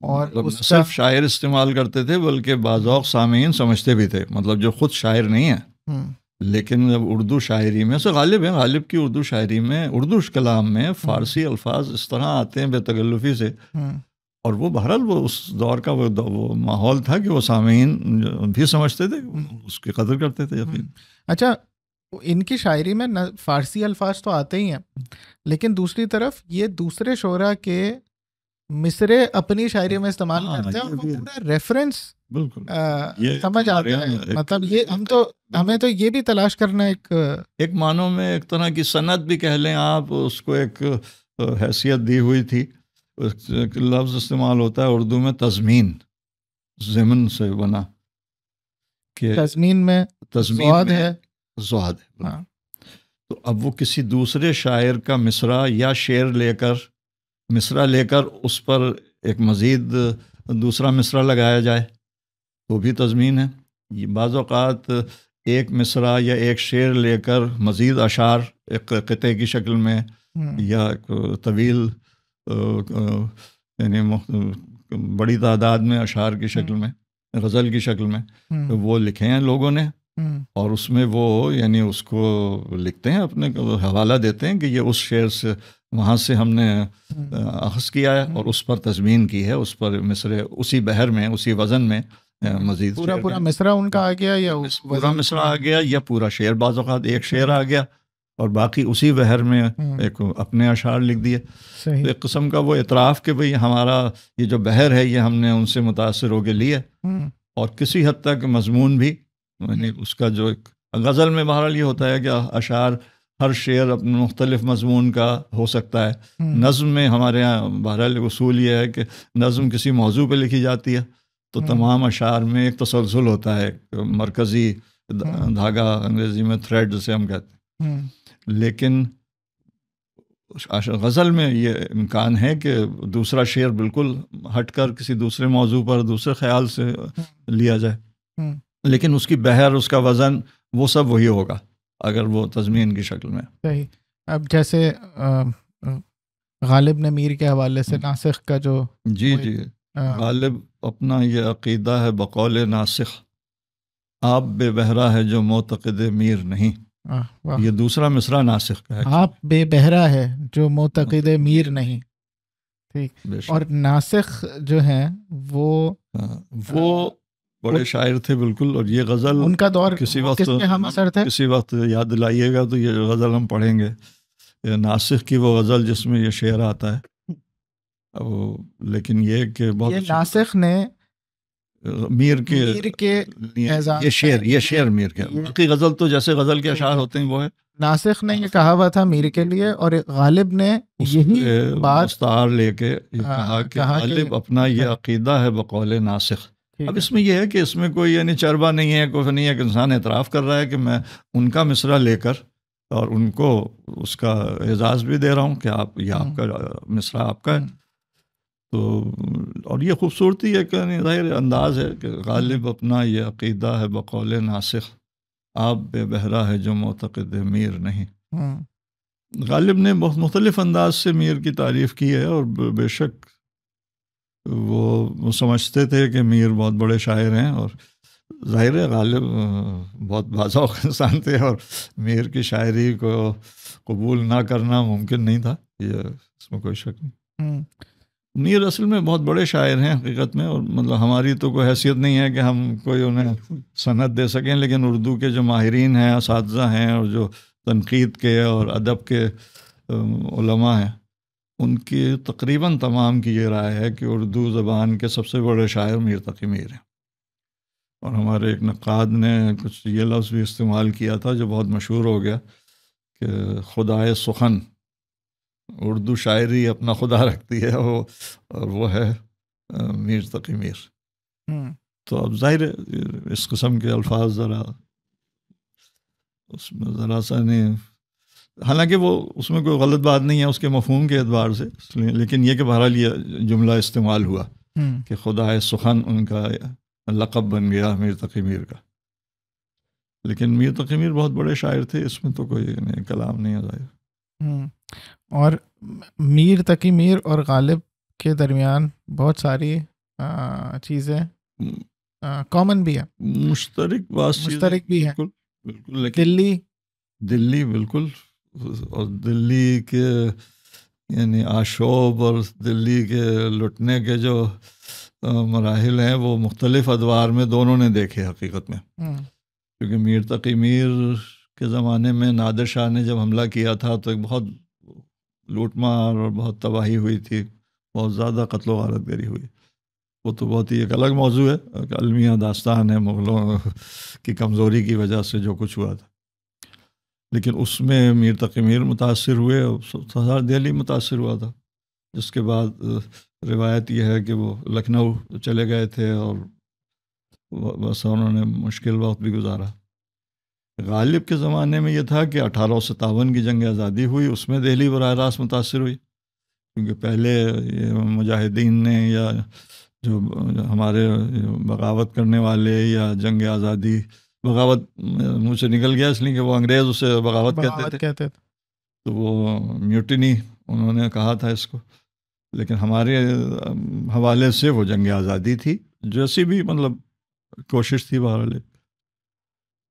اور صرف شاعر استعمال کرتے تھے بلکہ بعض اوقات سامعین سمجھتے بھی تھے, مطلب جو خود شاعر نہیں ہیں لیکن جب اردو شاعری میں سے غالب ہیں, غالب کی اردو شاعری میں اردو کلام میں فارسی الفاظ اس طرح آتے ہیں بے تکلفی سے, اور وہ بہرحال وہ اس دور کا وہ ماحول تھا کہ وہ سامعین بھی سمجھتے تھے, اس کی قدر کرتے تھے. اچھا, ان کی شاعری میں فارسی الفاظ تو آتے ہی ہیں لیکن دوسری طرف یہ دوسرے شعراء کے مصرے اپنی شاعری میں استعمال کرتے ہیں اور وہ پورا ریفرنس بالکل سمجھ آتا ہے. مطلب یہ ہمیں تو یہ بھی تلاش کرنا ایک معنوں میں ایک طرح کی صنعت بھی کہہ لیں آپ, اس کو ایک حیثیت دی ہوئی تھی. لفظ استعمال ہوتا ہے اردو میں تضمین, ضمن سے بنا کہ تضمین میں زواد ہے. تو اب وہ کسی دوسرے شاعر کا مصرع یا شعر مصرع لے کر اس پر ایک مزید دوسرا مصرع لگایا جائے تو بھی تضمین ہے. یہ بعض اوقات ایک مصرع یا ایک شعر لے کر مزید اشعار ایک قطعے کی شکل میں یا ایک طویل یعنی بڑی تعداد میں اشعار کی شکل میں, غزل کی شکل میں وہ لکھے ہیں لوگوں نے, اور اس میں وہ یعنی اس کو لکھتے ہیں, اپنے حوالہ دیتے ہیں کہ یہ اس شعر سے وہاں سے ہم نے اخذ کیا ہے اور اس پر تضمین کی ہے, اس پر مصرع اسی بحر میں اسی وزن میں مزید پورا مصرع ان کا آ گیا یا پورا مصرع آ گیا یا پورا شعر, بعض اوقات ایک شعر آ گیا اور باقی اسی بحر میں ایک اپنے اشعار لکھ دیے. ایک قسم کا وہ اعتراف کہ بھئی ہمارا یہ جو بحر ہے یہ ہم نے ان سے متاثر ہو کے لیے, اور کسی حد تک مضمون بھی یعنی اس کا جو ایک غزل میں بہرحال یہ ہوتا ہے کہ اشعار ہر شعر اپنے مختلف مضمون کا ہو سکتا ہے. نظم میں ہمارے یہاں بہرحال اصول یہ ہے کہ نظم کسی موضوع پہ لکھی جاتی ہے تو تمام اشعار میں ایک تسلسل ہوتا ہے, مرکزی دھاگا انگریزی میں تھریڈ جسے ہم کہتے ہیں. لیکن غزل میں یہ امکان ہے کہ دوسرا شعر بالکل ہٹ کر کسی دوسرے موضوع پر دوسرے خیال سے لیا جائے, لیکن اس کی بحر اس کا وزن وہ سب وہی ہوگا اگر وہ تضمین کی شکل میں. صحیح. اب جیسے غالب نے میر کے حوالے سے ناسخ کا جو جی غالب اپنا یہ عقیدہ ہے بقول ناسخ آپ بے بہرا ہے جو معتقد میر نہیں. یہ دوسرا مصرع ناسخ کا ہے. آپ بے بہرا ہے جو معتقد میر نہیں. ٹھیک. اور ناسخ جو ہیں وہ بڑے شاعر تھے بالکل. اور یہ غزل ان کا دور کسی وقت یاد دلائیے گا تو یہ غزل ہم پڑھیں گے. ناسخ کی وہ غزل جس میں یہ شعر آتا ہے. لیکن یہ کہ بہت ناسخ نے میر کے یہ شعر میر کے. باقی غزل تو جیسے غزل کے اشعار ہوتے ہیں وہ ہے. ناسخ نے یہ کہا ہوا تھا میر کے لیے, اور غالب نے یہی بات مستعار لے کے یہ کہا کہ غالب اپنا یہ عقیدہ ہے بقول ناسخ. اب اس میں یہ ہے کہ اس میں کوئی یعنی چربا نہیں ہے, کوئی نہیں ہے کہ انسان اعتراف کر رہا ہے کہ میں ان کا مصرع لے کر اور ان کو اس کا اعزاز بھی دے رہا ہوں کہ آپ یہ آپ کا مصرع آپ کا ہے. تو اور یہ خوبصورتی ہے کہ ظاہر انداز ہے کہ غالب اپنا یہ عقیدہ ہے بقول ناسخ, آپ بے بہرا ہے جو معتقد میر نہیں. غالب نے بہت مختلف انداز سے میر کی تعریف کی ہے, اور بے شک وہ سمجھتے تھے کہ میر بہت بڑے شاعر ہیں, اور ظاہر ہے غالب بہت باذوق انسان تھے, اور میر کی شاعری کو قبول نہ کرنا ممکن نہیں تھا, یہ اس میں کوئی شک نہیں. میر اصل میں بہت بڑے شاعر ہیں حقیقت میں, اور مطلب ہماری تو کوئی حیثیت نہیں ہے کہ ہم کوئی انہیں سند دے سکیں, لیکن اردو کے جو ماہرین ہیں, اساتذہ ہیں, اور جو تنقید کے اور ادب کے علماء ہیں, ان کی تقریباً تمام کی یہ رائے ہے کہ اردو زبان کے سب سے بڑے شاعر میر تقی میر ہیں. اور ہمارے ایک نقاد نے کچھ یہ لفظ بھی استعمال کیا تھا جو بہت مشہور ہو گیا کہ خدائے سخن, اردو شاعری اپنا خدا رکھتی ہے اور وہ ہے میر تقی میر. تو اب ظاہر اس قسم کے الفاظ ذرا اس میں ذرا سا نہیں, حالانکہ وہ اس میں کوئی غلط بات نہیں ہے اس کے مفہوم کے اعتبار سے, لیکن یہ کہ بہرحال یہ جملہ استعمال ہوا کہ خدائے سخن ان کا لقب بن گیا میر تقی میر کا. لیکن میر تقی میر بہت بڑے شاعر تھے, اس میں تو کوئی کلام نہیں ہے ظاہر. اور میر تقی میر اور غالب کے درمیان بہت ساری چیزیں کامن بھی ہیں, مشترک بھی ہیں. بالکل لیکن دلی بالکل, اور دلی کے یعنی آشوب اور دلی کے لٹنے کے جو مراحل ہیں وہ مختلف ادوار میں دونوں نے دیکھے حقیقت میں. کیونکہ میر تقی میر کے زمانے میں نادر شاہ نے جب حملہ کیا تھا تو ایک بہت لوٹ مار اور بہت تباہی ہوئی تھی, بہت زیادہ قتل و غارت گری ہوئی. وہ تو بہت ہی ایک الگ موضوع ہے, المیہ داستان ہے مغلوں کی کمزوری کی وجہ سے جو کچھ ہوا تھا. لیکن اس میں میر تقی میر متاثر ہوئے, اور دہلی متاثر ہوا تھا, جس کے بعد روایت یہ ہے کہ وہ لکھنؤ چلے گئے تھے اور بس انہوں نے مشکل وقت بھی گزارا. غالب کے زمانے میں یہ تھا کہ 1857 کی جنگ آزادی ہوئی, اس میں دہلی براہ راست متاثر ہوئی, کیونکہ پہلے یہ مجاہدین نے یا جو ہمارے بغاوت کرنے والے یا جنگ آزادی, بغاوت منہ سے نکل گیا اس لیے کہ وہ انگریز اسے بغاوت کہتے تھے, تو وہ میوٹینی انہوں نے کہا تھا اس کو. لیکن ہمارے حوالے سے وہ جنگ آزادی تھی, جیسی بھی مطلب کوشش تھی بہرحال.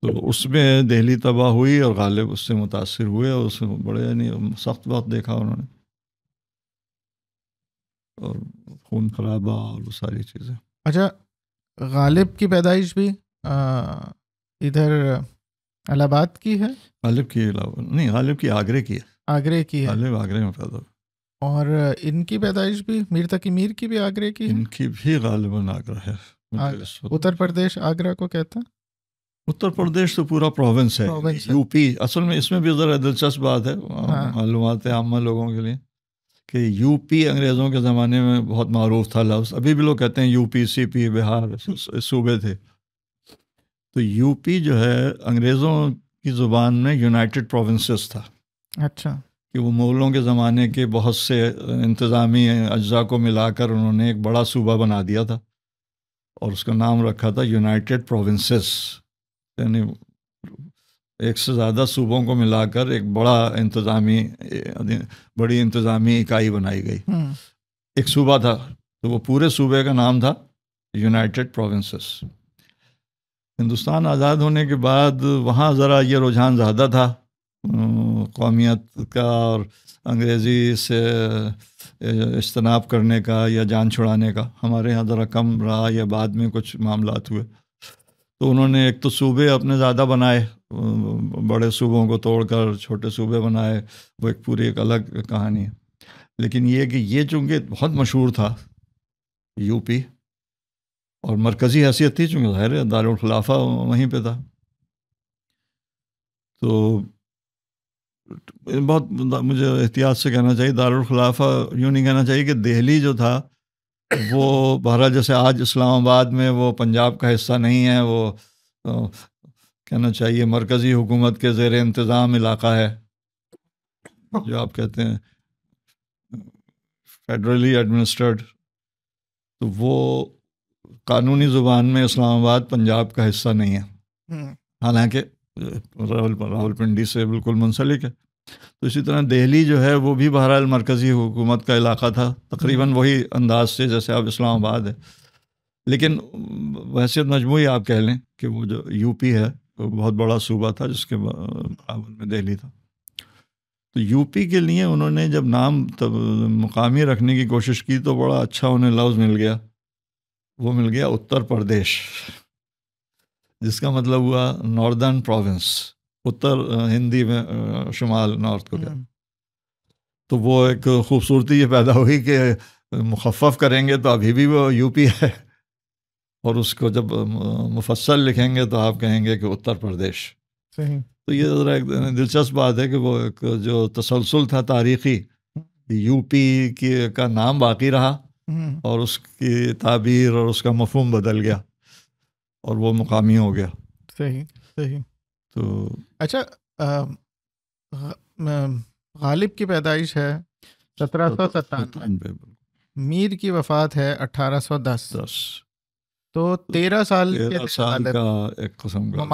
تو اس میں دہلی تباہ ہوئی اور غالب اس سے متاثر ہوئے, اور اس میں بڑے یعنی سخت وقت دیکھا انہوں نے, اور خون خرابہ اور وہ ساری چیزیں. اچھا, غالب کی پیدائش بھی ادھر الہ آباد کی ہے؟ غالب کی نہیں, غالب کی آگرے کی ہے. آگرے کی ہے. غالب آگرے میں پیدا ہوئے. اور ان کی پیدائش بھی میر تقی میر کی بھی آگرے کی ہے. ان کی بھی غالباً آگرہ ہے. اتر پردیش آگرہ کو کہتا ہے. اتر پردیش تو پورا پروونس ہے, یو پی. اصل میں اس میں بھی ذرا دلچسپ بات ہے معلومات عامہ لوگوں کے لیے کہ یو پی انگریزوں کے زمانے میں بہت معروف تھا لفظ. ابھی بھی لوگ کہتے ہیں یو پی, سی پی, بہار صوبے تھے. تو یو پی جو ہے انگریزوں کی زبان میں یونائٹڈ پروونسز تھا. اچھا. کہ وہ مغلوں کے زمانے کے بہت سے انتظامی اجزاء کو ملا کر انہوں نے ایک بڑا صوبہ بنا دیا تھا, اور اس کا نام رکھا تھا یونائٹڈ پروونسز. یعنی ایک سے زیادہ صوبوں کو ملا کر ایک بڑی انتظامی اکائی بنائی گئی. ایک صوبہ تھا تو وہ پورے صوبے کا نام تھا یونائٹڈ پروونسز. ہندوستان آزاد ہونے کے بعد وہاں ذرا یہ رجحان زیادہ تھا قومیت کا اور انگریزی سے اجتناب کرنے کا یا جان چھڑانے کا. ہمارے یہاں ذرا کم رہا یا بعد میں کچھ معاملات ہوئے. تو انہوں نے ایک تو صوبے اپنے زیادہ بنائے، بڑے صوبوں کو توڑ کر چھوٹے صوبے بنائے، وہ ایک پوری ایک الگ کہانی ہے. لیکن یہ کہ یہ چونکہ بہت مشہور تھا یو پی اور مرکزی حیثیت تھی، چونکہ ظاہر ہے دارالخلافہ وہیں پہ تھا، تو بہت مجھے احتیاط سے کہنا چاہیے دارالخلافہ، یوں نہیں کہنا چاہیے کہ دہلی جو تھا وہ بہرحال جیسے آج اسلام آباد میں وہ پنجاب کا حصہ نہیں ہے، وہ کہنا چاہیے مرکزی حکومت کے زیر انتظام علاقہ ہے، جو آپ کہتے ہیں فیڈرلی ایڈمنسٹرڈ. تو وہ قانونی زبان میں اسلام آباد پنجاب کا حصہ نہیں ہے، حالانکہ راولپنڈی سے بالکل منسلک ہے. تو اسی طرح دہلی جو ہے وہ بھی بہرحال مرکزی حکومت کا علاقہ تھا، تقریباً وہی انداز سے جیسے اب اسلام آباد ہے. لیکن ویسے مجموعی آپ کہہ لیں کہ وہ جو یو پی ہے وہ بہت بڑا صوبہ تھا جس کے برابر میں دہلی تھا. تو یو پی کے لیے انہوں نے جب نام مقامی رکھنے کی کوشش کی تو بڑا اچھا انہیں لفظ مل گیا، وہ مل گیا اتر پردیش، جس کا مطلب ہوا ناردرن پروونس. اتر ہندی میں شمال، نارتھ کو کیا. تو وہ ایک خوبصورتی یہ پیدا ہوئی کہ مخفف کریں گے تو ابھی بھی وہ یو پی ہے، اور اس کو جب مفصل لکھیں گے تو آپ کہیں گے کہ اتر پردیش. صحیح. تو یہ ذرا ایک دلچسپ بات ہے کہ وہ ایک جو تسلسل تھا تاریخی، یو پی کا نام باقی رہا اور اس کی تعبیر اور اس کا مفہوم بدل گیا اور وہ مقامی ہو گیا. صحیح صحیح. تو اچھا، غالب کی پیدائش ہے 1797، میر کی وفات ہے 1810، تو 13 سال کا ایک قسم کا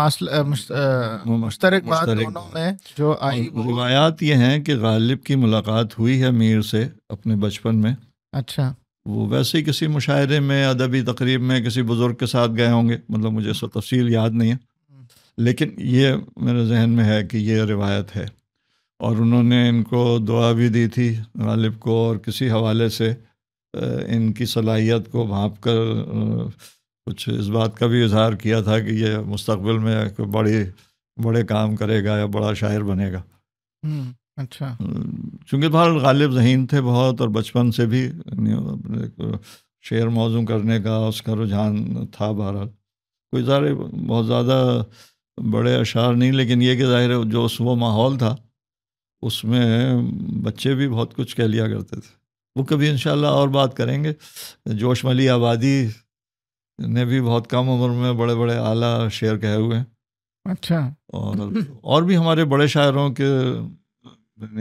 مشترک بات دونوں میں جو آئی. روایات یہ ہیں کہ غالب کی ملاقات ہوئی ہے میر سے اپنے بچپن میں. اچھا. وہ ویسے ہی کسی مشاعرے میں، ادبی تقریب میں کسی بزرگ کے ساتھ گئے ہوں گے، مطلب مجھے اس کو تفصیل یاد نہیں ہے، لیکن یہ میرے ذہن میں ہے کہ یہ روایت ہے. اور انہوں نے ان کو دعا بھی دی تھی غالب کو، اور کسی حوالے سے ان کی صلاحیت کو بھانپ کر کچھ اس بات کا بھی اظہار کیا تھا کہ یہ مستقبل میں بڑے کام کرے گا یا بڑا شاعر بنے گا. اچھا. چونکہ بہرحال غالب ذہین تھے بہت، اور بچپن سے بھی شعر موزوں کرنے کا اس کا رجحان تھا. بہرحال کوئی ظاہر بہت زیادہ بڑے اشعار نہیں، لیکن یہ کہ ظاہر جو وہ ماحول تھا اس میں بچے بھی بہت کچھ کہہ لیا کرتے تھے. وہ کبھی انشاءاللہ اور بات کریں گے. جوش ملی آبادی نے بھی بہت کم عمر میں بڑے بڑے اعلیٰ شعر کہے ہوئے ہیں. اچھا. اور بھی ہمارے بڑے شاعروں کے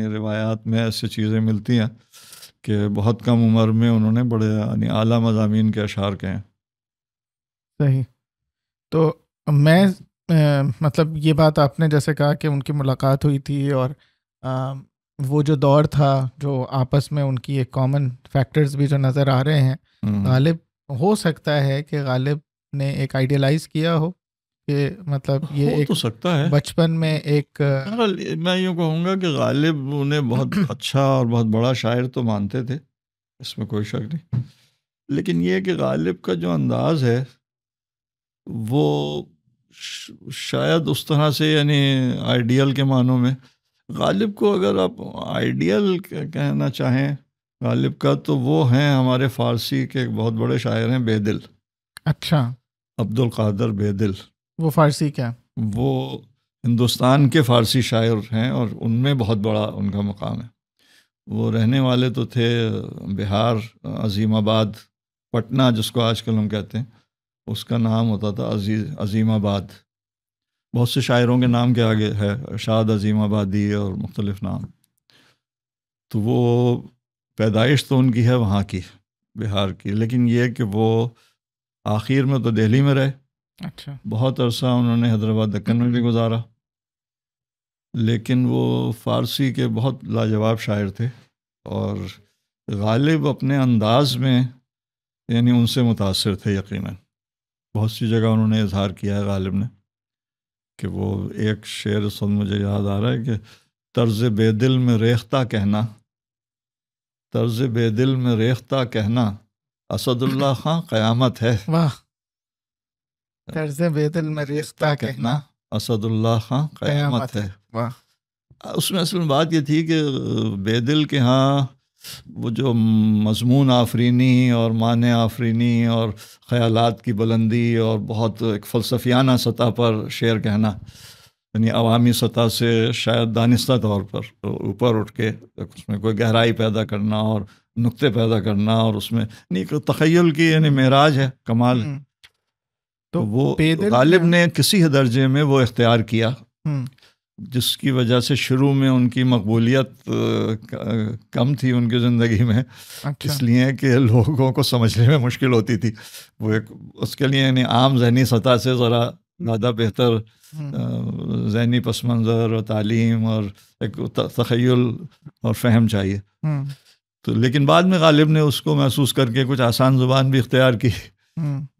روایات میں ایسی چیزیں ملتی ہیں کہ بہت کم عمر میں انہوں نے بڑے یعنی اعلیٰ مضامین کے اشعار کہے ہیں. صحیح. تو میں مطلب یہ بات آپ نے جیسے کہا کہ ان کی ملاقات ہوئی تھی، اور وہ جو دور تھا جو آپس میں ان کی ایک کامن فیکٹرز بھی جو نظر آ رہے ہیں، غالب ہو سکتا ہے کہ غالب نے ایک آئیڈیلائز کیا ہو کہ مطلب یہ ایک تو سکتا ہے بچپن میں ایک میں یوں کہوں گا کہ غالب انہیں بہت اچھا اور بہت بڑا شاعر تو مانتے تھے، اس میں کوئی شک نہیں. لیکن یہ کہ غالب کا جو انداز ہے وہ شاید اس طرح سے یعنی آئیڈیل کے معنوں میں، غالب کو اگر آپ آئیڈیل کہنا چاہیں غالب کا، تو وہ ہیں ہمارے فارسی کے ایک بہت بڑے شاعر ہیں بیدل. اچھا. عبدالقادر بیدل. وہ فارسی کیا؟ وہ ہندوستان کے فارسی شاعر ہیں اور ان میں بہت بڑا ان کا مقام ہے. وہ رہنے والے تو تھے بہار، عظیم آباد، پٹنہ جس کو آج کل ہم کہتے ہیں، اس کا نام ہوتا تھا عظیم آباد. بہت سے شاعروں کے نام کے آگے ہے شاد عظیم آبادی اور مختلف نام. تو وہ پیدائش تو ان کی ہے وہاں کی، بہار کی، لیکن یہ کہ وہ آخر میں تو دہلی میں رہے. اچھا. بہت عرصہ انہوں نے حیدرآباد دکن میں بھی گزارا، لیکن وہ فارسی کے بہت لاجواب شاعر تھے، اور غالب اپنے انداز میں یعنی ان سے متاثر تھے یقیناً. بہت سی جگہ انہوں نے اظہار کیا ہے غالب نے کہ وہ ایک شعر سن مجھے یاد آ رہا ہے کہ طرز بے دل میں ریختہ کہنا، طرز بے دل میں ریختہ کہنا، اسد اللہ خاں قیامت ہے. واہ، طرز بے دل میں ریختہ کہنا، اسد اللہ خاں قیامت ہے. واہ. اس میں اصل میں بات یہ تھی کہ بے دل کے ہاں وہ جو مضمون آفرینی اور معنی آفرینی اور خیالات کی بلندی اور بہت ایک فلسفیانہ سطح پر شعر کہنا، یعنی عوامی سطح سے شاید دانستہ طور پر اوپر اٹھ کے اس میں کوئی گہرائی پیدا کرنا اور نقطے پیدا کرنا، اور اس میں یعنی تخیل کی یعنی معراج ہے، کمال. تو وہ غالب نے کسی درجے میں وہ اختیار کیا جس کی وجہ سے شروع میں ان کی مقبولیت کم تھی ان کی زندگی میں. اس لیے کہ لوگوں کو سمجھنے میں مشکل ہوتی تھی. وہ ایک اس کے لیے یعنی عام ذہنی سطح سے ذرا زیادہ بہتر ذہنی پس منظر اور تعلیم اور ایک تخیل اور فہم چاہیے. تو لیکن بعد میں غالب نے اس کو محسوس کر کے کچھ آسان زبان بھی اختیار کی.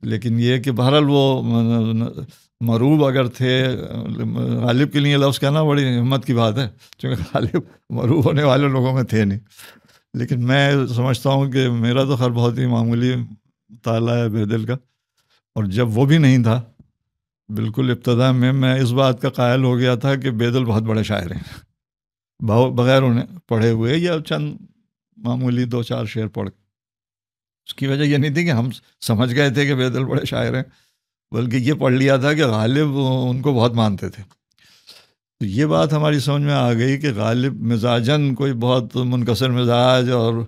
لیکن یہ کہ بہرحال وہ مروب اگر تھے، غالب کے لیے لفظ کہنا بڑی ہمت کی بات ہے چونکہ غالب مروب ہونے والے لوگوں میں تھے نہیں. لیکن میں سمجھتا ہوں کہ میرا تو خیر بہت ہی معمولی مطالعہ ہے بے دل کا، اور جب وہ بھی نہیں تھا بالکل ابتدا میں اس بات کا قائل ہو گیا تھا کہ بے دل بہت بڑے شاعر ہیں بغیر انہیں پڑھے ہوئے یا چند معمولی 2-4 شعر پڑھ. اس کی وجہ یہ نہیں تھی کہ ہم سمجھ گئے تھے کہ بے دل بڑے شاعر ہیں، بلکہ یہ پڑھ لیا تھا کہ غالب ان کو بہت مانتے تھے. تو یہ بات ہماری سمجھ میں آ گئی کہ غالب مزاجاً کوئی بہت منکسر مزاج اور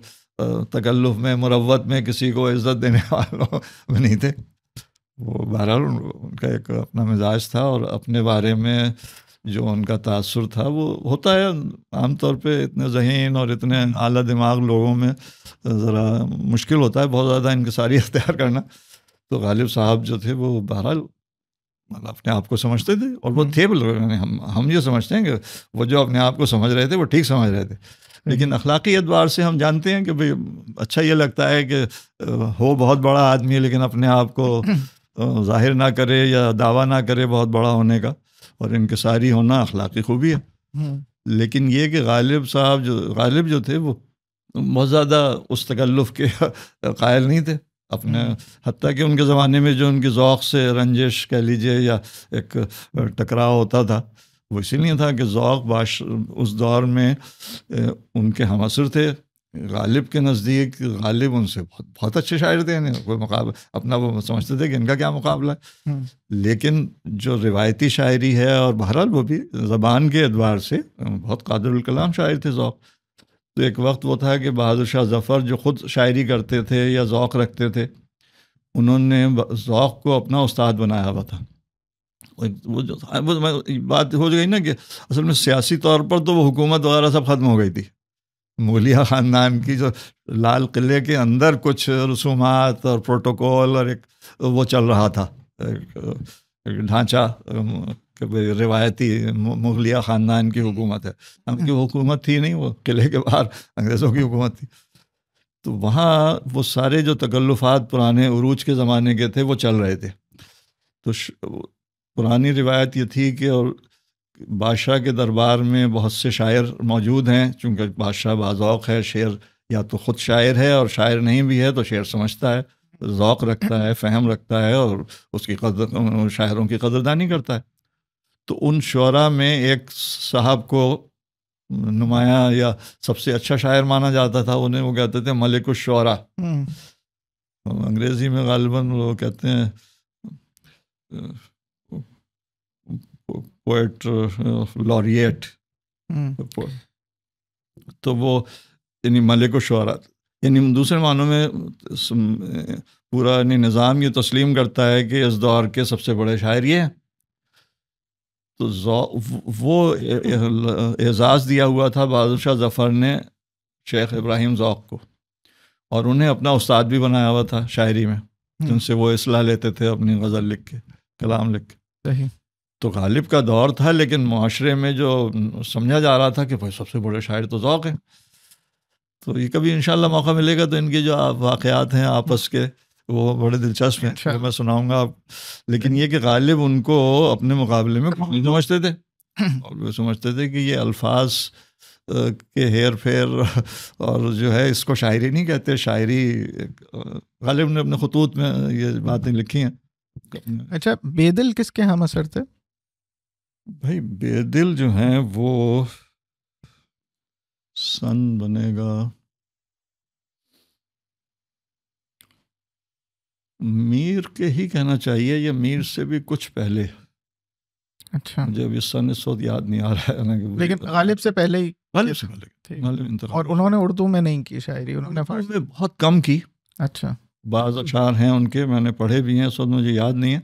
تکلف میں مروت میں کسی کو عزت دینے والوں میں نہیں تھے. وہ بہرحال ان کا ایک اپنا مزاج تھا، اور اپنے بارے میں جو ان کا تاثر تھا وہ ہوتا ہے عام طور پہ اتنے ذہین اور اتنے اعلیٰ دماغ لوگوں میں ذرا مشکل ہوتا ہے بہت زیادہ انکساری اختیار کرنا. تو غالب صاحب جو تھے وہ بہرحال اپنے آپ کو سمجھتے تھے، اور وہ تھے ہم یہ سمجھتے ہیں کہ وہ جو اپنے آپ کو سمجھ رہے تھے وہ ٹھیک سمجھ رہے تھے. لیکن اخلاقی اعتبار سے ہم جانتے ہیں کہ بھئی اچھا یہ لگتا ہے کہ ہو بہت بڑا آدمی لیکن اپنے آپ کو ظاہر نہ کرے یا دعویٰ نہ کرے بہت بڑا ہونے کا، اور انکساری ہونا اخلاقی خوبی ہے. لیکن یہ کہ غالب جو تھے وہ بہت زیادہ اس تکلف کے قائل نہیں تھے اپنے، حتیٰ کہ ان کے زمانے میں جو ان کی ذوق سے رنجش کہہ لیجیے یا ایک ٹکراؤ ہوتا تھا وہ اسی لیے تھا کہ ذوق اس دور میں ان کے ہم عصر تھے. غالب کے نزدیک غالب ان سے بہت اچھے شاعر تھے، کوئی مقابلہ اپنا وہ سمجھتے تھے کہ ان کا کیا مقابلہ ہے. لیکن جو روایتی شاعری ہے، اور بہرحال وہ بھی زبان کے اعتبار سے بہت قادر الکلام شاعر تھے ذوق. تو ایک وقت وہ تھا کہ بہادر شاہ ظفر جو خود شاعری کرتے تھے یا ذوق رکھتے تھے، انہوں نے ذوق کو اپنا استاد بنایا ہوا تھا. وہ جو بات ہو گئی نا کہ اصل میں سیاسی طور پر تو وہ حکومت وغیرہ سب ختم ہو گئی تھی. مغلیہ خاندان کی جو لال قلعے کے اندر کچھ رسومات اور پروٹوکول اور ایک وہ چل رہا تھا ایک ڈھانچہ کہ روایتی مغلیہ خاندان کی حکومت ہے، ہم کی حکومت تھی نہیں، وہ قلعے کے باہر انگریزوں کی حکومت تھی. تو وہاں وہ سارے جو تکلفات پرانے عروج کے زمانے کے تھے وہ چل رہے تھے. تو پرانی روایت یہ تھی کہ اور بادشاہ کے دربار میں بہت سے شاعر موجود ہیں، چونکہ بادشاہ باذوق ہے، شعر یا تو خود شاعر ہے اور شاعر نہیں بھی ہے تو شعر سمجھتا ہے، ذوق رکھتا ہے، فہم رکھتا ہے، اور اس کی قدر شاعروں کی قدردانی کرتا ہے. تو ان شعراء میں ایک صاحب کو نمایاں یا سب سے اچھا شاعر مانا جاتا تھا، انہیں وہ کہتے تھے ملک الشعراء. انگریزی میں غالباً وہ کہتے ہیں پوئٹ لاریٹ. تو وہ یعنی ملک الشعراء، یعنی دوسرے معنوں میں پورا نظام یہ تسلیم کرتا ہے کہ اس دور کے سب سے بڑے شاعر یہ ہیں. تو وہ اعزاز دیا ہوا تھا بہادر شاہ ظفر نے شیخ ابراہیم ذوق کو، اور انہیں اپنا استاد بھی بنایا ہوا تھا شاعری میں، جن سے وہ اصلاح لیتے تھے اپنی غزل لکھ کے، کلام لکھ کے. تو غالب کا دور تھا، لیکن معاشرے میں جو سمجھا جا رہا تھا کہ بھائی سب سے بڑے شاعر تو ذوق ہیں. تو یہ کبھی انشاءاللہ موقع ملے گا تو ان کے جو واقعات ہیں آپس کے وہ بڑے دلچسپ ہیں، وہ میں سناؤں گا آپ. لیکن یہ کہ غالب ان کو اپنے مقابلے میں کچھ نہیں سمجھتے تھے، اور وہ سمجھتے تھے کہ یہ الفاظ کے ہیر پھیر اور جو ہے اس کو شاعری نہیں کہتے. شاعری غالب نے اپنے خطوط میں یہ باتیں لکھی ہیں. اچھا، بے دل کس کے ہم اثر تھے؟ بھائی بے دل جو ہیں وہ سن بنے گا میر کے ہی کہنا چاہیے، یا میر سے بھی کچھ پہلے. اچھا، مجھے ابھی سن اس وقت یاد نہیں آ رہا ہے، لیکن غالب سے پہلے ہی. غالب سے پہلے. اور انہوں نے اردو میں نہیں کی شاعری، انہوں نے فارسی میں بہت کم کی. اچھا، بعض اشعار ہیں ان کے میں نے پڑھے بھی ہیں، اس وقت مجھے یاد نہیں ہے.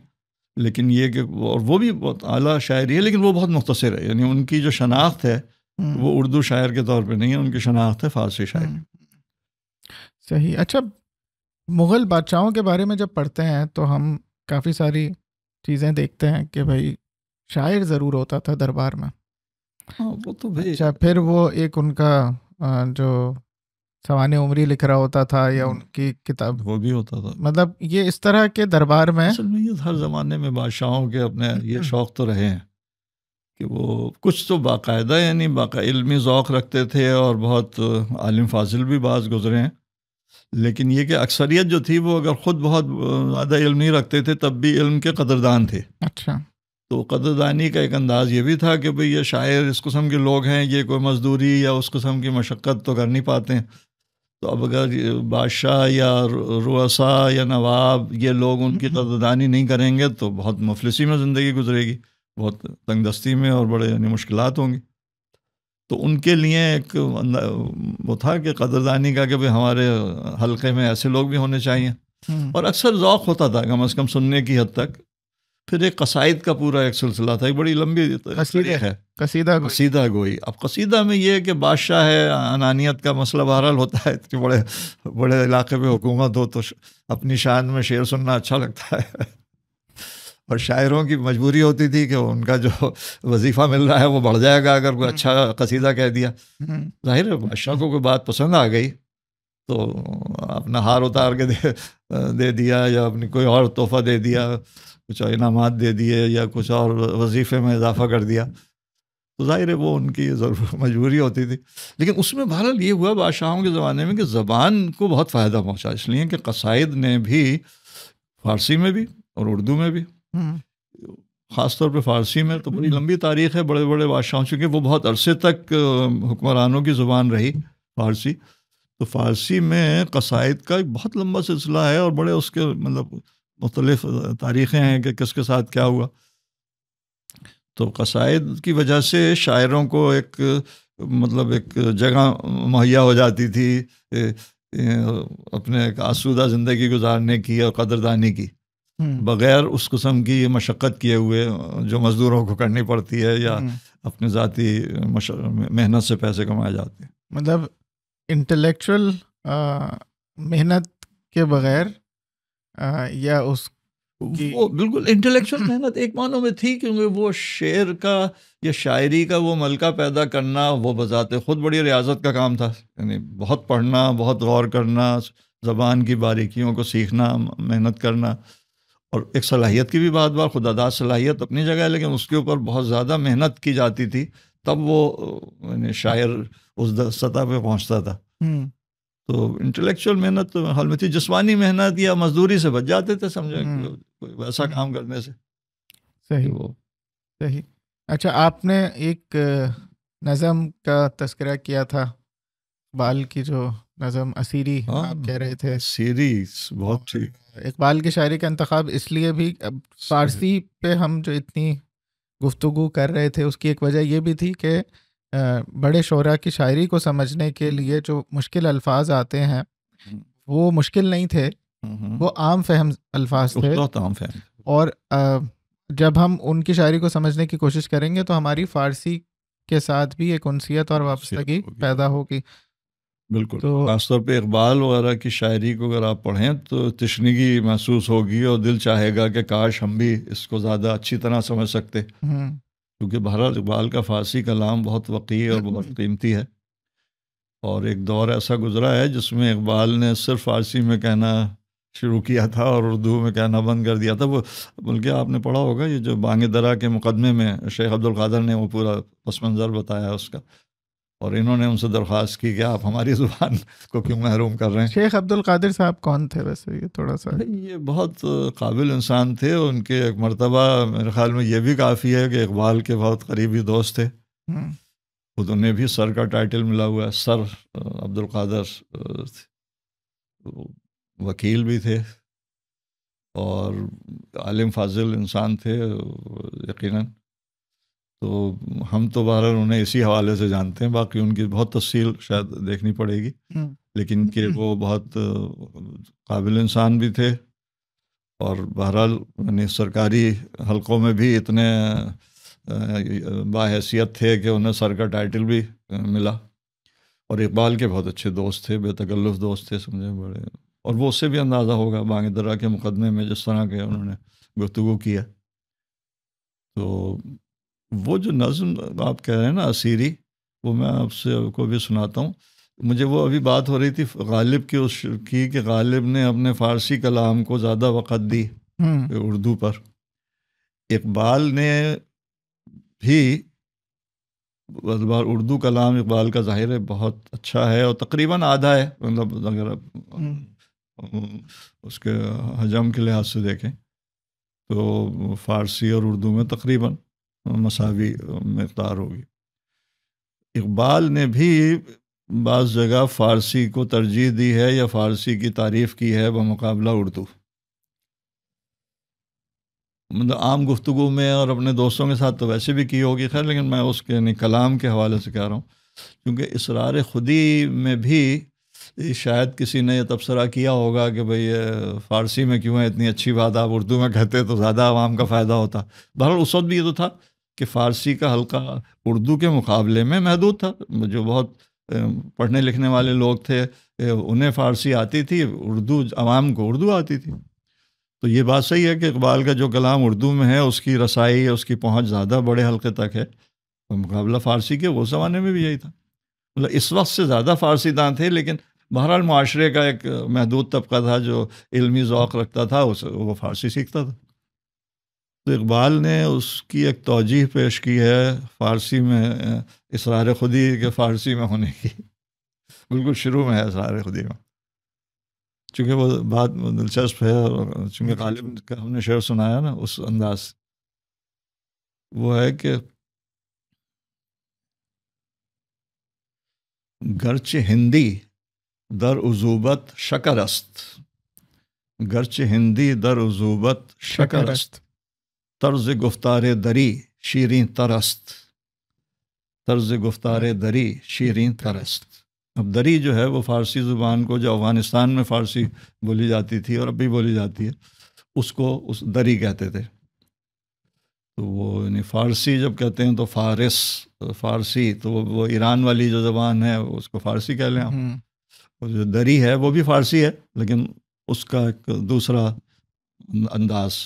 لیکن یہ کہ اور وہ بھی بہت اعلیٰ شاعری ہے، لیکن وہ بہت مختصر ہے. یعنی ان کی جو شناخت ہے وہ اردو شاعر کے طور پہ نہیں ہے، ان کی شناخت ہے فارسی شاعر. صحیح. اچھا، مغل بادشاہوں کے بارے میں جب پڑھتے ہیں تو ہم کافی ساری چیزیں دیکھتے ہیں کہ بھائی شاعر ضرور ہوتا تھا دربار میں. وہ تو بھائی اچھا، پھر وہ ایک ان کا جو سوانح عمری لکھ رہا ہوتا تھا یا ان کی کتاب وہ بھی ہوتا تھا. مطلب یہ اس طرح کے دربار میں اصل میں یہ ہر زمانے میں بادشاہوں کے اپنے یہ شوق تو رہے ہیں کہ وہ کچھ تو باقاعدہ یعنی علمی ذوق رکھتے تھے، اور بہت عالم فاضل بھی بعض گزرے ہیں. لیکن یہ کہ اکثریت جو تھی وہ اگر خود بہت زیادہ علم نہیں رکھتے تھے تب بھی علم کے قدردان تھے. اچھا، تو قدردانی کا ایک انداز یہ بھی تھا کہ بھئی یہ شاعر اس قسم کے لوگ ہیں، یہ کوئی مزدوری یا اس قسم کی مشقت تو کر نہیں پاتے ہیں. تو اب اگر بادشاہ یا رؤساء یا نواب یہ لوگ ان کی قدردانی نہیں کریں گے تو بہت مفلسی میں زندگی گزرے گی، بہت تنگ دستی میں، اور بڑے یعنی مشکلات ہوں گی. تو ان کے لیے ایک وہ تھا کہ قدردانی کا کہ بھئی ہمارے حلقے میں ایسے لوگ بھی ہونے چاہیے. اور اکثر ذوق ہوتا تھا کم از کم سننے کی حد تک. پھر ایک قصائد کا پورا ایک سلسلہ تھا، ایک بڑی لمبی تاریخ ہے قصیدہ گوئی. اب قصیدہ میں یہ کہ بادشاہ ہے، انانیت کا مسئلہ بہرحال ہوتا ہے، اتنے بڑے علاقے پہ حکومت ہو تو اپنی شان میں شعر سننا اچھا لگتا ہے. اور شاعروں کی مجبوری ہوتی تھی کہ ان کا جو وظیفہ مل رہا ہے وہ بڑھ جائے گا اگر کوئی اچھا قصیدہ کہہ دیا. ظاہر ہے بادشاہ کو کوئی بات پسند آ گئی تو اپنا ہار اتار کے دے دیا، یا اپنی کوئی اور تحفہ دے دیا، کچھ انعامات دے دیے، یا کچھ اور وظیفے میں اضافہ کر دیا. تو ظاہر ہے وہ ان کی مجبوری ہوتی تھی. لیکن اس میں بہرحال یہ ہوا بادشاہوں کے زمانے میں کہ زبان کو بہت فائدہ پہنچا، اس لیے کہ قصائد نے بھی فارسی میں بھی اور اردو میں بھی، خاص طور پہ فارسی میں تو بڑی لمبی تاریخ ہے بڑے بڑے بادشاہوں، چونکہ وہ بہت عرصے تک حکمرانوں کی زبان رہی فارسی. تو فارسی میں قصائد کا ایک بہت لمبا سلسلہ ہے، اور بڑے اس کے مطلب مختلف تاریخیں ہیں کہ کس کے ساتھ کیا ہوا. تو قصائد کی وجہ سے شاعروں کو ایک مطلب ایک جگہ مہیا ہو جاتی تھی اپنے ایک آسودہ زندگی گزارنے کی اور قدردانی کی، بغیر اس قسم کی مشقت کیے ہوئے جو مزدوروں کو کرنی پڑتی ہے یا اپنے ذاتی محنت سے پیسے کمائے جاتے ہیں. مطلب انٹلیکچوئل محنت کے بغیر یا اس وہ بالکل انٹلیکچوئل محنت ایک معنوں میں تھی، کیونکہ وہ شعر کا یا شاعری کا وہ ملکہ پیدا کرنا وہ بذات خود بڑی ریاضت کا کام تھا. یعنی بہت پڑھنا، بہت غور کرنا، زبان کی باریکیوں کو سیکھنا، محنت کرنا، اور ایک صلاحیت کی بھی بات خداداد صلاحیت اپنی جگہ ہے، لیکن اس کے اوپر بہت زیادہ محنت کی جاتی تھی تب وہ یعنی شاعر اس سطح پہ پہنچتا تھا. تو انٹلیکچوئل محنت تو حال میں تھی، جسمانی محنت یا مزدوری سے بچ جاتے تھے سمجھے کوئی ویسا کام کرنے سے. صحیح. اچھا، آپ نے ایک نظم کا تذکرہ کیا تھا، اقبال کی جو نظم اسیری آپ کہہ رہے تھے. اسیری بہت ٹھیک. اقبال کی شاعری کا انتخاب اس لیے بھی فارسی پہ ہم جو اتنی گفتگو کر رہے تھے اس کی ایک وجہ یہ بھی تھی کہ بڑے شعراء کی شاعری کو سمجھنے کے لیے جو مشکل الفاظ آتے ہیں وہ مشکل نہیں تھے، وہ عام فہم الفاظ تھے. اور جب ہم ان کی شاعری کو سمجھنے کی کوشش کریں گے تو ہماری فارسی کے ساتھ بھی ایک انسیت اور وابستگی پیدا ہوگی. بالکل. خاص طور پہ اقبال وغیرہ کی شاعری کو اگر آپ پڑھیں تو تشنگی محسوس ہوگی اور دل چاہے گا کہ کاش ہم بھی اس کو زیادہ اچھی طرح سمجھ سکتے، کیونکہ بہرحال اقبال کا فارسی کلام بہت وقیع اور بہت قیمتی ہے. اور ایک دور ایسا گزرا ہے جس میں اقبال نے صرف فارسی میں کہنا شروع کیا تھا اور اردو میں کہنا بند کر دیا تھا. وہ بلکہ آپ نے پڑھا ہوگا یہ جو بانگ درا کے مقدمے میں شیخ عبدالقادر نے وہ پورا پس منظر بتایا اس کا, اور انہوں نے ان سے درخواست کی کہ آپ ہماری زبان کو کیوں محروم کر رہے ہیں. شیخ عبدالقادر صاحب کون تھے ویسے؟ یہ تھوڑا سا یہ بہت قابل انسان تھے. ان کے ایک مرتبہ میرے خیال میں یہ بھی کافی ہے کہ اقبال کے بہت قریبی دوست تھے. خود انہیں بھی سر کا ٹائٹل ملا ہوا ہے, سر عبدالقادر. وکیل بھی تھے اور عالم فاضل انسان تھے یقیناً. تو ہم تو بہرحال انہیں اسی حوالے سے جانتے ہیں, باقی ان کی بہت تفصیل شاید دیکھنی پڑے گی, لیکن کہ وہ بہت قابل انسان بھی تھے. اور بہرحال یعنی سرکاری حلقوں میں بھی اتنے باحیثیت تھے کہ انہیں سر کا ٹائٹل بھی ملا. اور اقبال کے بہت اچھے دوست تھے, بے تکلف دوست تھے سمجھے بڑے. اور وہ اس سے بھی اندازہ ہوگا بانگ درا کے مقدمے میں جس طرح کے انہوں نے گفتگو کیا. تو وہ جو نظم آپ کہہ رہے ہیں نا اسیری, وہ میں آپ سے کو بھی سناتا ہوں. مجھے وہ ابھی بات ہو رہی تھی غالب کی اس کی کہ غالب نے اپنے فارسی کلام کو زیادہ وقت دی اردو پر. اقبال نے بھی بار اردو کلام اقبال کا ظاہر ہے بہت اچھا ہے اور تقریباً آدھا ہے, مطلب اگر اس کے حجم کے لحاظ سے دیکھیں تو فارسی اور اردو میں تقریباً مساوی مقدار ہوگی. اقبال نے بھی بعض جگہ فارسی کو ترجیح دی ہے یا فارسی کی تعریف کی ہے بمقابلہ اردو. مطلب عام گفتگو میں اور اپنے دوستوں کے ساتھ تو ویسے بھی کی ہوگی خیر, لیکن میں اس کے یعنی کلام کے حوالے سے کہہ رہا ہوں, کیونکہ اسرار خودی میں بھی شاید کسی نے یہ تبصرہ کیا ہوگا کہ بھئی فارسی میں کیوں ہے اتنی اچھی بات, آپ اردو میں کہتے تو زیادہ عوام کا فائدہ ہوتا. بہرحال اس وقت بھی یہ تو تھا کہ فارسی کا حلقہ اردو کے مقابلے میں محدود تھا. جو بہت پڑھنے لکھنے والے لوگ تھے انہیں فارسی آتی تھی, اردو عوام کو اردو آتی تھی. تو یہ بات صحیح ہے کہ اقبال کا جو کلام اردو میں ہے اس کی رسائی, اس کی پہنچ زیادہ بڑے حلقے تک ہے مقابلہ فارسی کے. وہ زمانے میں بھی یہی تھا, مطلب اس وقت سے زیادہ فارسی داں تھے, لیکن بہرحال معاشرے کا ایک محدود طبقہ تھا جو علمی ذوق رکھتا تھا, وہ فارسی سیکھتا تھا. تو اقبال نے اس کی ایک توجیح پیش کی ہے فارسی میں اسرار خودی کے فارسی میں ہونے کی, بالکل شروع میں ہے اسرار خودی میں. چونکہ وہ بات دلچسپ ہے اور چونکہ غالب کا ہم نے شعر سنایا نا اس انداز, وہ ہے کہ گرچہ ہندی در عذوبت شکر است, گرچہ ہندی در عذوبت شکر است, طرز گفتار دری شیریں تر است, طرز گفتار دری شیریں تر است. اب دری جو ہے وہ فارسی زبان کو, جو افغانستان میں فارسی بولی جاتی تھی اور اب بھی بولی جاتی ہے, اس کو اس دری کہتے تھے. تو وہ یعنی فارسی جب کہتے ہیں تو فارس فارسی, تو وہ ایران والی جو زبان ہے اس کو فارسی کہہ لیں آپ. اور جو دری ہے وہ بھی فارسی ہے لیکن اس کا ایک دوسرا انداز,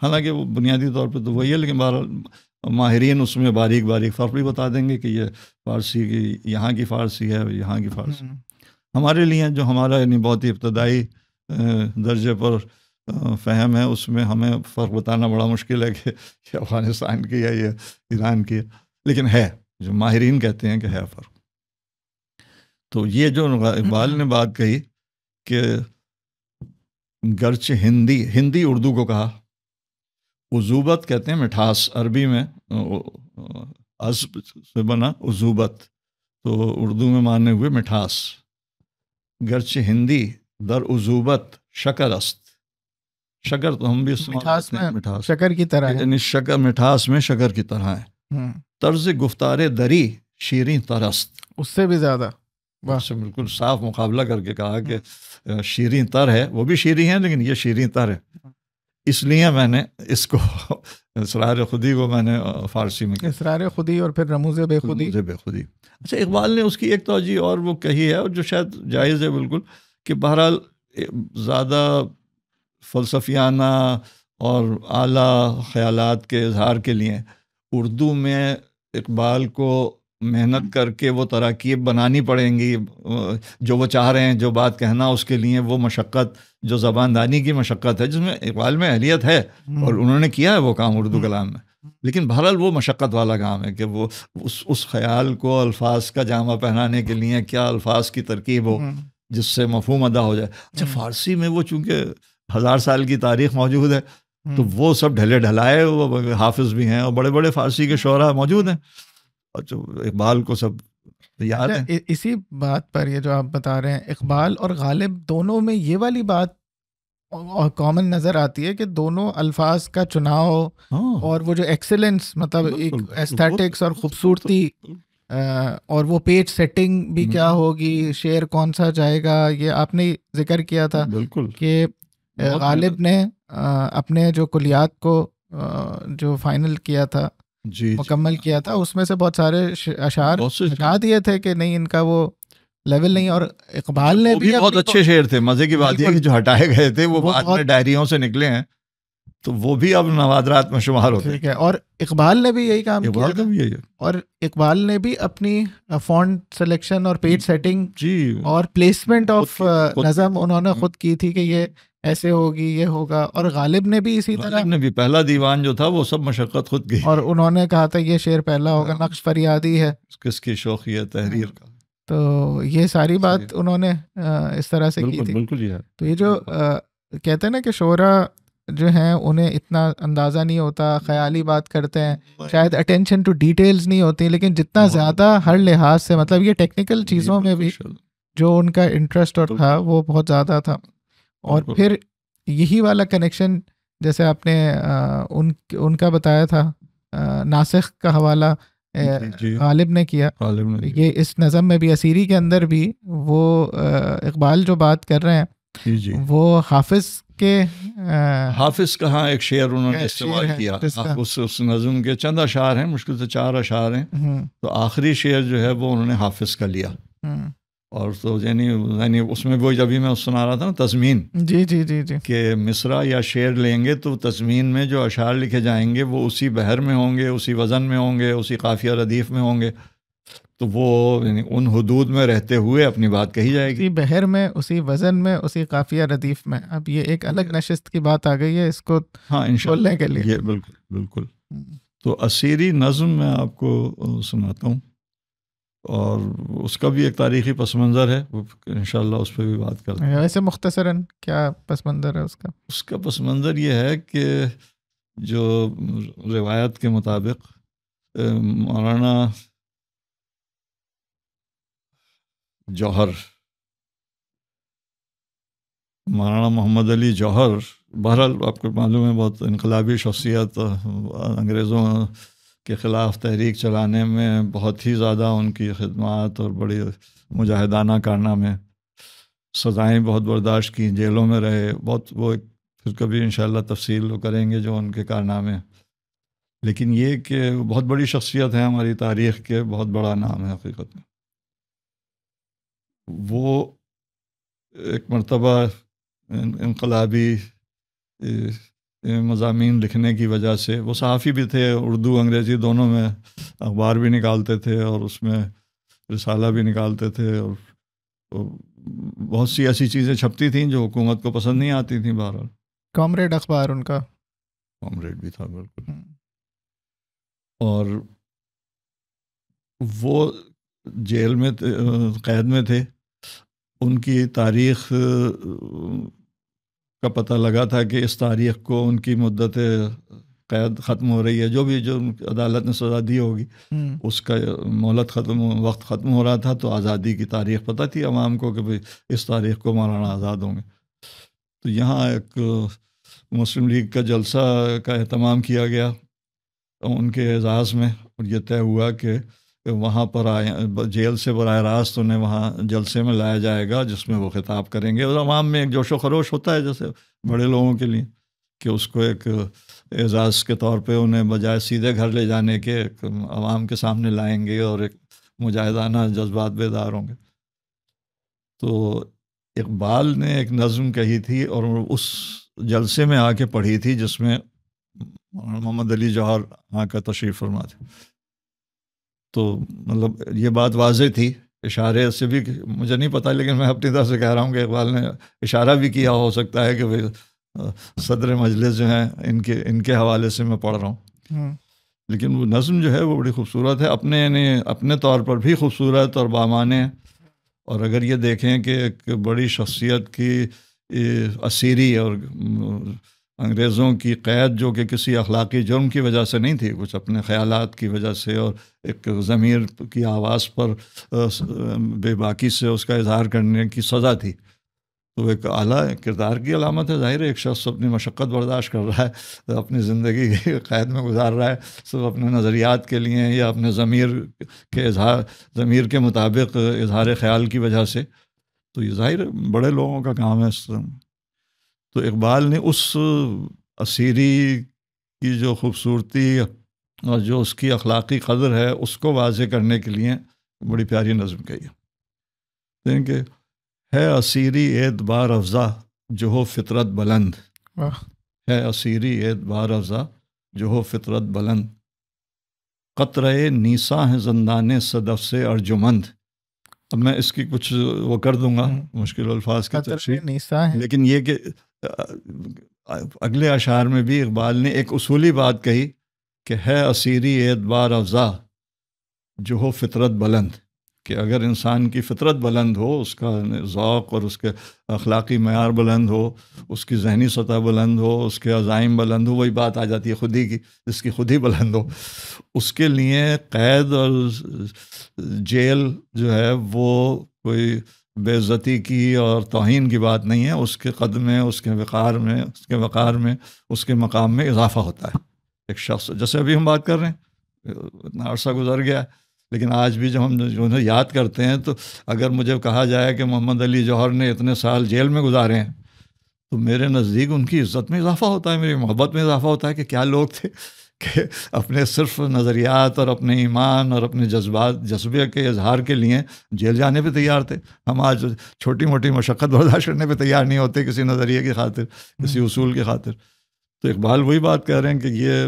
حالانکہ وہ بنیادی طور پہ تو وہی ہے, لیکن بہرحال ماہرین اس میں باریک باریک فرق بھی بتا دیں گے کہ یہ فارسی کی یہاں کی فارسی ہے, یہاں کی فارسی. ہمارے لیے جو ہمارا یعنی بہت ہی ابتدائی درجے پر فہم ہے, اس میں ہمیں فرق بتانا بڑا مشکل ہے کہ یہ افغانستان کی ہے یہ ایران کی ہے, لیکن ہے جو ماہرین کہتے ہیں کہ ہے فرق. تو یہ جو اقبال نے بات کہی کہ گرچہ ہندی اردو کو کہا, عذوبت کہتے ہیں مٹھاس, عربی میں عذب سے بنا عذوبت, تو اردو میں مانے ہوئے مٹھاس. گرچہ ہندی در عذوبت شکر است, شکر تو ہم بھی مٹھاس میں شکر کی طرح ہے, یعنی شکر مٹھاس میں شکر کی طرح ہے. طرز گفتار دری شیریں تر است, اس سے بھی زیادہ, اس سے بالکل صاف مقابلہ کر کے کہا کہ شیریں تر ہے, وہ بھی شیریں ہیں لیکن یہ شیریں تر ہے. اس لیے میں نے اس کو اسرار خودی کو میں نے فارسی میں اسرار خودی اور پھر رموز بے خودی. اچھا, اقبال نے اس کی ایک توجہ اور وہ کہی ہے, اور جو شاید جائز ہے بالکل, کہ بہرحال زیادہ فلسفیانہ اور اعلیٰ خیالات کے اظہار کے لیے اردو میں اقبال کو محنت کر کے وہ تراکیب بنانی پڑیں گی، جو وہ چاہ رہے ہیں جو بات کہنا، اس کے لیے وہ مشقت جو زبان دانی کی مشقت ہے، جس میں اقبال میں اہلیت ہے اور انہوں نے کیا ہے وہ کام اردو کلام میں، لیکن بہرحال وہ مشقت والا کام ہے کہ وہ اس خیال کو الفاظ کا جامع پہنانے کے لیے کیا الفاظ کی ترکیب ہو جس سے مفہوم ادا ہو جائے۔ اچھا، فارسی میں وہ چونکہ 1000 سال کی تاریخ موجود ہے تو وہ سب ڈھلے ڈھلائے وہ حافظ بھی ہیں اور بڑے بڑے فارسی کے شعراء موجود ہیں، اور جو اقبال کو سب یاد ہے۔ اسی بات پر یہ جو آپ بتا رہے ہیں، اقبال اور غالب دونوں میں یہ والی بات کامن نظر آتی ہے کہ دونوں الفاظ کا چناؤ اور وہ جو ایکسلنس، مطلب ایک ایستھیٹکس اور خوبصورتی، اور وہ پیج سیٹنگ بھی کیا ہوگی، شعر کون سا جائے گا، یہ آپ نے ذکر کیا تھا بالکل کہ غالب نے اپنے جو کلیات کو جو فائنل کیا تھا، مکمل کیا تھا، اس میں سے بہت سارے اشعار ہٹا دیے تھے کہ نہیں ان کا وہ لیول نہیں، اور اقبال نے بھی بہت اچھے شعر تھے۔ مزے کی بات یہ کہ جو ہٹائے گئے تھے وہ بعد میں ڈائریوں سے نکلے ہیں تو وہ بھی اب نوادرات میں شمار ہوتے ہیں۔ اور اقبال نے بھی یہی کام کیا تھا، اور اقبال نے بھی اپنی فونٹ سلیکشن اور پیج سیٹنگ اور پلیسمنٹ آف نظم انہوں نے خود کی تھی کہ یہ ایسے ہوگی، یہ ہوگا، اور غالب نے بھی اسی طرح نے بھی پہلا دیوان جو تھا وہ سب مشقت خود کی، اور انہوں نے کہا تھا یہ شعر پہلا ہوگا، نقش فریادی ہے کس کی شوخی ہے تحریر کا، تو یہ ساری بات انہوں نے اس طرح سے کی تھی۔ بالکل تو یہ جو کہتے ہیں نا کہ شعراء جو ہیں انہیں اتنا اندازہ نہیں ہوتا، خیالی بات کرتے ہیں، شاید اٹینشن ٹو ڈیٹیلز نہیں ہوتی، لیکن جتنا زیادہ ہر لحاظ سے، مطلب یہ ٹیکنیکل چیزوں میں بھی جو ان کا انٹرسٹ اور تھا وہ بہت زیادہ تھا۔ اور پھر یہی والا کنیکشن جیسے آپ نے ان کا بتایا تھا، ناسخ کا حوالہ غالب نے کیا، یہ اس نظم میں بھی اسیری کے اندر بھی وہ اقبال جو بات کر رہے ہیں وہ حافظ کے حافظ کا ہاں ایک شعر انہوں نے استعمال کیا، اس نظم کے چند اشعار ہیں، مشکل سے 4 اشعار ہیں، تو آخری شعر جو ہے وہ انہوں نے حافظ کا لیا، اور تو یعنی اس میں وہ ابھی میں سنا رہا تھا نا تضمین، جی جی جی جی کہ مصرع یا شعر لیں گے تو تضمین میں جو اشعار لکھے جائیں گے وہ اسی بحر میں ہوں گے، اسی وزن میں ہوں گے، اسی قافیہ ردیف میں ہوں گے، تو وہ یعنی ان حدود میں رہتے ہوئے اپنی بات کہی جائے گی، اسی بحر میں، اسی وزن میں، اسی قافیہ ردیف میں۔ اب یہ ایک الگ نشست کی بات آ گئی ہے اس کو کھولنے کے لیے۔ یہ بالکل تو اسیری نظم میں آپ کو سناتا ہوں، اور اس کا بھی ایک تاریخی پس منظر ہے، انشاءاللہ اس پہ بھی بات کرتے ہیں۔ ویسے مختصراً کیا پس منظر ہے اس کا؟ اس کا پس منظر یہ ہے کہ جو روایت کے مطابق مولانا مولانا محمد علی جوہر، بہرحال آپ کو معلوم ہے بہت انقلابی شخصیت، انگریزوں کے خلاف تحریک چلانے میں بہت ہی زیادہ ان کی خدمات اور بڑی مجاہدانہ کارنامے، سزائیں بہت برداشت کی، جیلوں میں رہے بہت، وہ پھر کبھی انشاءاللہ تفصیل کریں گے جو ان کے کارنامے، لیکن یہ کہ بہت بڑی شخصیت ہے ہماری تاریخ کے، بہت بڑا نام ہے حقیقت میں۔ وہ ایک مرتبہ انقلابی مضامین لکھنے کی وجہ سے، وہ صحافی بھی تھے، اردو انگریزی دونوں میں اخبار بھی نکالتے تھے اور اس میں رسالہ بھی نکالتے تھے، اور بہت سی ایسی چیزیں چھپتی تھیں جو حکومت کو پسند نہیں آتی تھیں۔ بہرحال کامریڈ اخبار ان کا، کامریڈ بھی تھا بالکل، اور وہ جیل میں قید میں تھے، ان کی تاریخ کا پتہ لگا تھا کہ اس تاریخ کو ان کی مدت قید ختم ہو رہی ہے، جو عدالت نے سزا دی ہوگی اس کا مہلت وقت ختم ہو رہا تھا، تو آزادی کی تاریخ پتہ تھی عوام کو کہ بھئی اس تاریخ کو مولانا آزاد ہوں گے۔ تو یہاں ایک مسلم لیگ کا جلسہ کا اہتمام کیا گیا ان کے اعزاز میں، اور یہ طے ہوا کہ وہاں پر جیل سے براہ راست انہیں وہاں جلسے میں لایا جائے گا جس میں وہ خطاب کریں گے، اور عوام میں ایک جوش و خروش ہوتا ہے جیسے بڑے لوگوں کے لیے کہ اس کو ایک اعزاز کے طور پہ انہیں بجائے سیدھے گھر لے جانے کے عوام کے سامنے لائیں گے اور ایک مجاہدانہ جذبات بیدار ہوں گے۔ تو اقبال نے ایک نظم کہی تھی اور اس جلسے میں آ کے پڑھی تھی جس میں محمد علی جوہر آ کر تشریف فرما تھے۔ تو مطلب یہ بات واضح تھی، اشارے سے بھی مجھے نہیں پتہ، لیکن میں اپنی طرف سے کہہ رہا ہوں کہ اقبال نے اشارہ بھی کیا ہو سکتا ہے کہ صدر مجلس جو ہیں ان کے حوالے سے میں پڑھ رہا ہوں. لیکن وہ نظم جو ہے وہ بڑی خوبصورت ہے، اپنے طور پر بھی خوبصورت اور بامعنی. اور اگر یہ دیکھیں کہ ایک بڑی شخصیت کی اسیری اور انگریزوں کی قید جو کہ کسی اخلاقی جرم کی وجہ سے نہیں تھی، کچھ اپنے خیالات کی وجہ سے اور ایک ضمیر کی آواز پر بے باکی سے اس کا اظہار کرنے کی سزا تھی، تو ایک اعلیٰ کردار کی علامت ہے. ظاہر ہے ایک شخص اپنی مشقت برداشت کر رہا ہے، اپنی زندگی قید میں گزار رہا ہے صرف اپنے نظریات کے لیے یا اپنے ضمیر کے مطابق اظہار خیال کی وجہ سے، تو یہ ظاہر بڑے لوگوں کا کام ہے. تو اقبال نے اس اسیری کی جو خوبصورتی اور جو اس کی اخلاقی قدر ہے اس کو واضح کرنے کے لیے بڑی پیاری نظم کہی ہے کہ ہے اسیری اعتبار افزا جو ہو فطرت بلند، ہے اسیری اعتبار افزا جو ہو فطرت بلند، قطرے نیسا ہے زندان صدف سے ارجمند. اب میں اس کی کچھ وہ کر دوں گا مشکل الفاظ کی تفسیر، لیکن یہ کہ اگلے اشعار میں بھی اقبال نے ایک اصولی بات کہی کہ ہے اسیری اعتبار افزا جو ہو فطرت بلند، کہ اگر انسان کی فطرت بلند ہو، اس کا ذوق اور اس کے اخلاقی معیار بلند ہو، اس کی ذہنی سطح بلند ہو، اس کے عزائم بلند ہو، وہی بات آ جاتی ہے خود ہی کی، جس کی خود ہی بلند ہو، اس کے لیے قید اور جیل جو ہے وہ کوئی بے عزتی کی اور توہین کی بات نہیں ہے. اس کے قد میں، اس کے وقار میں اس کے مقام میں اضافہ ہوتا ہے. ایک شخص جیسے ابھی ہم بات کر رہے ہیں، اتنا عرصہ گزر گیا ہے، لیکن آج بھی جب ہم انہیں یاد کرتے ہیں تو اگر مجھے کہا جائے کہ محمد علی جوہر نے اتنے سال جیل میں گزارے ہیں، تو میرے نزدیک ان کی عزت میں اضافہ ہوتا ہے، میری محبت میں اضافہ ہوتا ہے کہ کیا لوگ تھے کہ اپنے صرف نظریات اور اپنے ایمان اور اپنے جذبے کے اظہار کے لیے جیل جانے پہ تیار تھے. ہم آج چھوٹی موٹی مشقت برداشت کرنے پہ تیار نہیں ہوتے کسی نظریے کی خاطر، کسی اصول کی خاطر. تو اقبال وہی بات کہہ رہے ہیں کہ یہ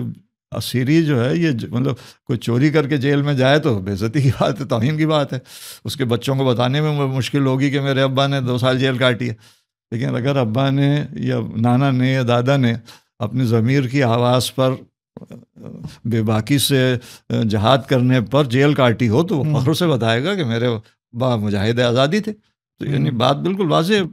اسیری جو ہے، یہ مطلب کوئی چوری کر کے جیل میں جائے تو بے عزتی کی بات ہے، توہین کی بات ہے. اس کے بچوں کو بتانے میں مشکل ہوگی کہ میرے ابا نے 2 سال جیل کاٹی ہے. لیکن اگر ابا نے یا نانا نے یا دادا نے اپنی ضمیر کی آواز پر بے باکی سے جہاد کرنے پر جیل کاٹی ہو تو وہ فخر سے بتائے گا کہ میرے با مجاہد آزادی تھے. تو یعنی بات بالکل واضح ہے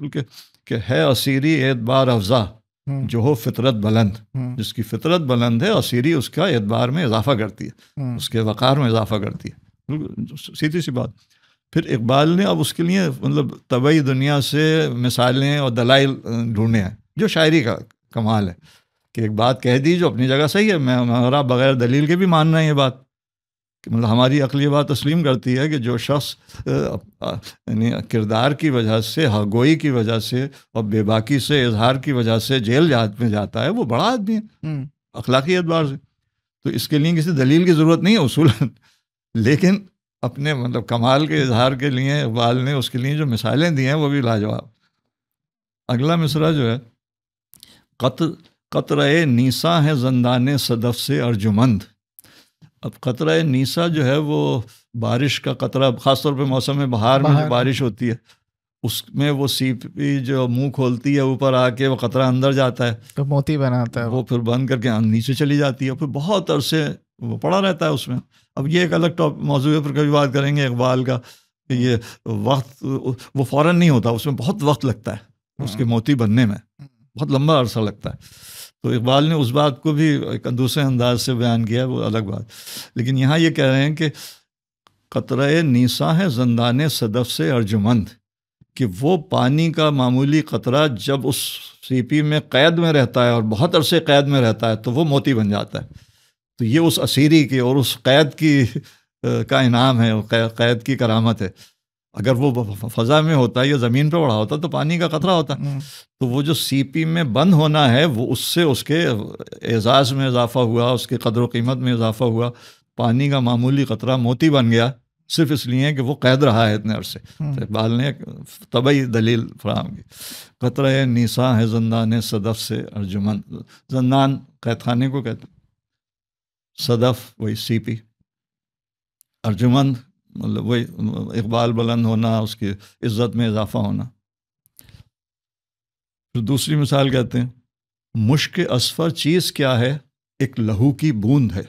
کہ ہے اسیری اعتبار افزا جو ہو فطرت بلند، جس کی فطرت بلند ہے اسیری اس کا اعتبار میں اضافہ کرتی ہے، اس کے وقار میں اضافہ کرتی ہے. بالکل سیدھی سی بات. پھر اقبال نے اب اس کے لیے مطلب طبعی دنیا سے مثالیں اور دلائل ڈھونڈے ہیں، جو شاعری کا کمال ہے کہ ایک بات کہہ دی جو اپنی جگہ صحیح ہے، میں ہمارا بغیر دلیل کے بھی مان رہے ہیں یہ بات، کہ مطلب ہماری عقل یہ بات تسلیم کرتی ہے کہ جو شخص یعنی کردار کی وجہ سے، حقگوئی کی وجہ سے اور بے باکی سے اظہار کی وجہ سے جیل میں جاتا ہے وہ بڑا آدمی ہے اخلاقی اعتبار سے. تو اس کے لیے کسی دلیل کی ضرورت نہیں ہے اصولاً، لیکن اپنے مطلب کمال کے اظہار کے لیے اقبال نے اس کے لیے جو مثالیں دی ہیں وہ بھی لاجواب. اگلا مصرع جو ہے، قطرے نیسا ہے زندان صدف سے ارجمند. اب قطرہ نیسا جو ہے وہ بارش کا قطرہ، خاص طور پہ موسم بہار میں جو بارش ہوتی ہے اس میں وہ سیپی جو منہ کھولتی ہے اوپر آ کے وہ قطرہ اندر جاتا ہے تو موتی بناتا ہے، وہ پھر بند کر کے نیچے چلی جاتی ہے، پھر بہت عرصے وہ پڑا رہتا ہے اس میں. اب یہ ایک الگ موضوع ہے، پھر کبھی بات کریں گے اقبال کا کہ یہ وقت وہ فوراً نہیں ہوتا، اس میں بہت وقت لگتا ہے اس کے موتی بننے میں، بہت لمبا عرصہ لگتا ہے. تو اقبال نے اس بات کو بھی ایک دوسرے انداز سے بیان کیا ہے، وہ الگ بات. لیکن یہاں یہ کہہ رہے ہیں کہ قطرہ نیسا ہے زندان صدف سے ارجمند، کہ وہ پانی کا معمولی قطرہ جب اس سیپی میں قید میں رہتا ہے اور بہت عرصے قید میں رہتا ہے تو وہ موتی بن جاتا ہے. تو یہ اس اسیری کی اور اس قید کی کا انعام ہے، قید کی کرامت ہے. اگر وہ فضا میں ہوتا ہے یا زمین پہ پڑا ہوتا تو پانی کا قطرہ ہوتا. تو وہ جو سی پی میں بند ہونا ہے وہ اس سے اس کے اعزاز میں اضافہ ہوا، اس کے قدر و قیمت میں اضافہ ہوا. پانی کا معمولی قطرہ موتی بن گیا صرف اس لیے کہ وہ قید رہا ہے اتنے عرصے. اقبال نے ایک طبعی دلیل فراہم کی. قطرہ نیسا ہے زندان صدف سے ارجمند. زندان قید خانے کو کہتے ہیں، صدف وہی سی پی. ارجمند مطلب وہی اقبال بلند ہونا، اس کی عزت میں اضافہ ہونا. پھر دوسری مثال کہتے ہیں مشک اصفر چیز کیا ہے، ایک لہو کی بوند ہے.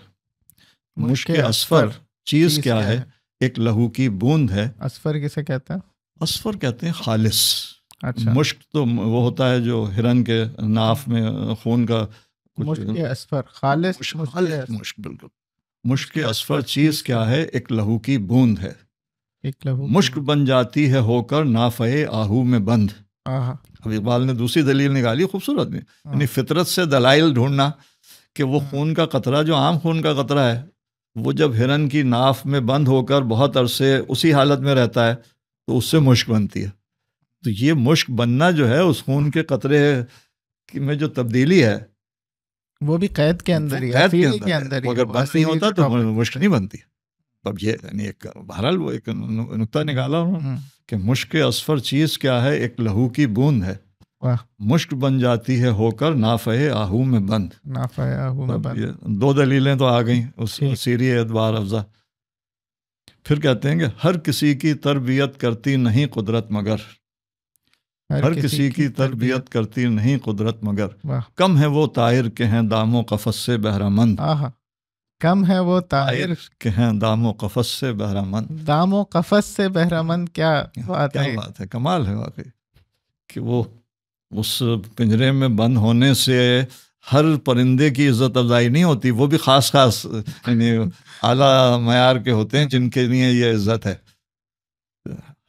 مشک اصفر چیز کیا ہے، ایک لہو کی بوند ہے. اصفر کسے کہتے ہیں؟ اصفر کہتے ہیں خالص. اچھا. مشک تو وہ ہوتا ہے جو ہرن کے ناف میں خون کا. مشک اصفر خالص مشک، بالکل. مشک اصفر چیز کیا ہے، ایک لہو کی بوند ہے. ایک لہو مشک بن جاتی ہے ہو کر نافع آہو میں بند. اب اقبال نے دوسری دلیل نکالی خوبصورت میں، یعنی فطرت سے دلائل ڈھونڈنا کہ وہ خون کا قطرہ جو عام خون کا قطرہ ہے، وہ جب ہرن کی ناف میں بند ہو کر بہت عرصے اسی حالت میں رہتا ہے تو اس سے مشک بنتی ہے. تو یہ مشک بننا جو ہے اس خون کے قطرے میں جو تبدیلی ہے وہ بھی قید کے اندر ہی، قید کے اندر ہی. اگر بند نہیں ہوتا تو مشک نہیں بنتی. اب یہ یعنی ایک بہرحال وہ ایک نقطہ نکالا انہوں نے کہ مشک اصفر چیز کیا ہے، ایک لہو کی بوند ہے. مشک بن جاتی ہے ہو کر نافع آہو میں بند. نافع آہو میں بند. یہ دو دلیلیں تو آ گئیں اس سیری اعتبار افزا. پھر کہتے ہیں کہ ہر کسی کی تربیت کرتی نہیں قدرت مگر، ہر کسی کی تربیت کرتی نہیں قدرت مگر، کم ہے وہ طائر کہ ہیں دام و قفس سے بہرہ مند. کم ہے وہ طائر کہ ہیں دام و قفس سے بہرہ مند. دام و قفس سے بہرہ مند، کیا بات ہے، کمال ہے واقعی کہ وہ اس پنجرے میں بند ہونے سے ہر پرندے کی عزت افزائی نہیں ہوتی، وہ بھی خاص یعنی اعلیٰ معیار کے ہوتے ہیں جن کے لیے یہ عزت ہے.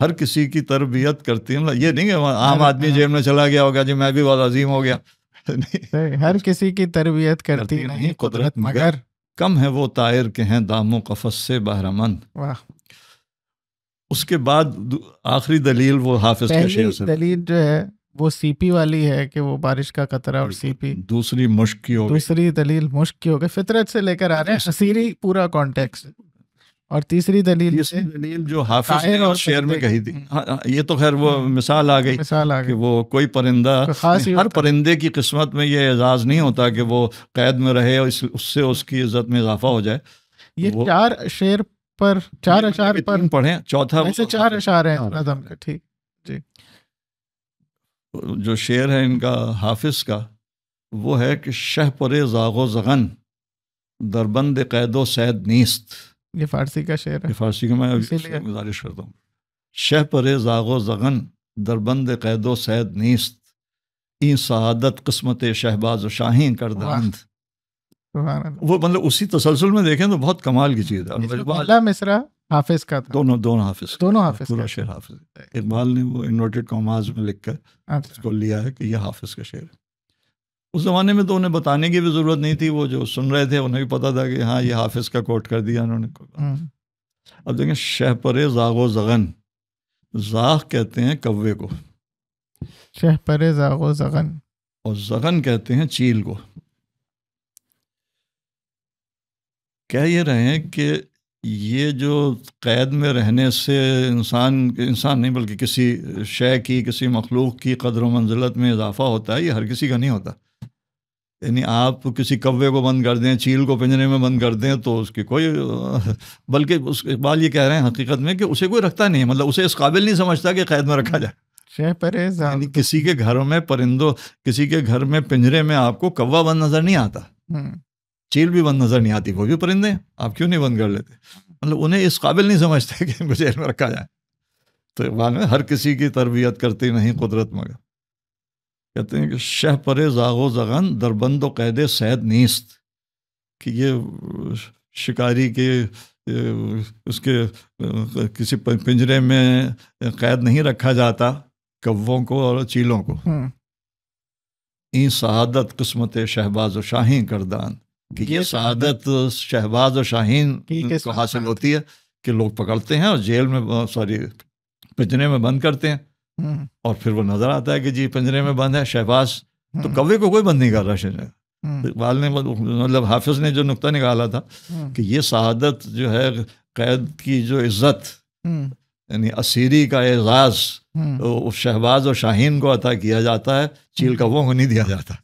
ہر کسی کی تربیت کرتی ہے، یہ نہیں کہ عام آدمی جیب میں چلا گیا ہوگا جی میں بھی بہت عظیم ہو گیا. ہر کسی کی تربیت کرتی نہیں قدرت مگر، کم ہے وہ طائر کہ ہیں دام و قفس سے بہرہ مند. اس کے بعد آخری دلیل وہ حافظ کا شعر سے. دلیل جو ہے وہ سی پی والی ہے کہ وہ بارش کا قطرہ اور سی پی. دوسری مشک کی ہو گئی. دوسری دلیل مشک کی ہو گئی، فطرت سے لے کر آ رہے ہیں اسیری پورا کانٹیکس. اور تیسری دلیل جو حافظ نے شعر میں کہی تھی، یہ تو خیر وہ مثال آ گئی کہ وہ کوئی پرندہ، ہر پرندے کی قسمت میں یہ اعزاز نہیں ہوتا کہ وہ قید میں رہے اور اس سے اس کی عزت میں اضافہ ہو جائے. یہ چار شعر پر، چار اشعار پر پڑھیں، چوتھا ایسے چار اشعار ہیں نظم کے. ٹھیک جی. جو شعر ہے ان کا حافظ کا وہ ہے کہ شہ پر زاغ و زغن دربند قید و صید نیست. یہ فارسی کا شعر ہے. یہ فارسی کا میں گزارش کرتا ہوں. شہ پر زاغ و زغن دربند قید و صید نیست، این سعادت قسمت شہباز و شاہین کردند. وہ مطلب اسی تسلسل میں دیکھیں تو بہت کمال کی چیز ہے. پہلا مصرع حافظ کا تھا. دونوں حافظ، دونوں حافظ، پورا شعر حافظ. اقبال نے وہ انورٹڈ کاماز میں لکھ کر اس کو لیا ہے کہ یہ حافظ کا شعر ہے. اس زمانے میں تو انہیں بتانے کی بھی ضرورت نہیں تھی، وہ جو سن رہے تھے انہیں بھی پتہ تھا کہ ہاں یہ حافظ کا کوٹ کر دیا انہوں نے. اب دیکھیں شہ پر زاغ و زغن، زاغ کہتے ہیں کوے کو، شہ پر زاغ و زغن، اور زغن کہتے ہیں چیل کو. کہہ یہ رہے ہیں کہ یہ جو قید میں رہنے سے انسان نہیں بلکہ کسی شے کی، کسی مخلوق کی قدر و منزلت میں اضافہ ہوتا ہے، یہ ہر کسی کا نہیں ہوتا. یعنی آپ کسی کوے کو بند کر دیں، چیل کو پنجرے میں بند کر دیں تو اس کی کوئی، بلکہ اس اقبال یہ کہہ رہے ہیں حقیقت میں کہ اسے کوئی رکھتا نہیں ہے، مطلب اسے اس قابل نہیں سمجھتا کہ قید میں رکھا جائے. شہ پر یعنی کسی کے گھر میں پرندوں، کسی کے گھر میں پنجرے میں آپ کو کووا بند نظر نہیں آتا، چیل بھی بند نظر نہیں آتی، وہ بھی پرندے ہیں، آپ کیوں نہیں بند کر لیتے؟ مطلب انہیں اس قابل نہیں سمجھتے کہ ان کو جیل میں رکھا جائے. تو اقبال میں ہر کسی کی تربیت کرتی نہیں قدرت مگر. کہتے ہیں کہ شہ پر زاغ و زغن دربند و قید صید نیست، کہ یہ شکاری کے اس کے کسی پنجرے میں قید نہیں رکھا جاتا کووں کو اور چیلوں کو. این سعادت قسمت شہباز و شاہین کردان، کہ یہ سعادت شہباز و شاہین کو حاصل ہوتی ہے کہ لوگ پکڑتے ہیں اور جیل میں پنجرے میں بند کرتے ہیں، اور پھر وہ نظر آتا ہے کہ جی پنجرے میں بند ہے شہباز، تو کوے کو کوئی بند نہیں کر رہا. اقبال نے مطلب حافظ نے جو نقطہ نکالا تھا کہ یہ سعادت جو ہے قید کی جو عزت، یعنی اسیری کا اعزاز شہباز اور شاہین کو عطا کیا جاتا ہے، چیل کووں کو نہیں دیا جاتا.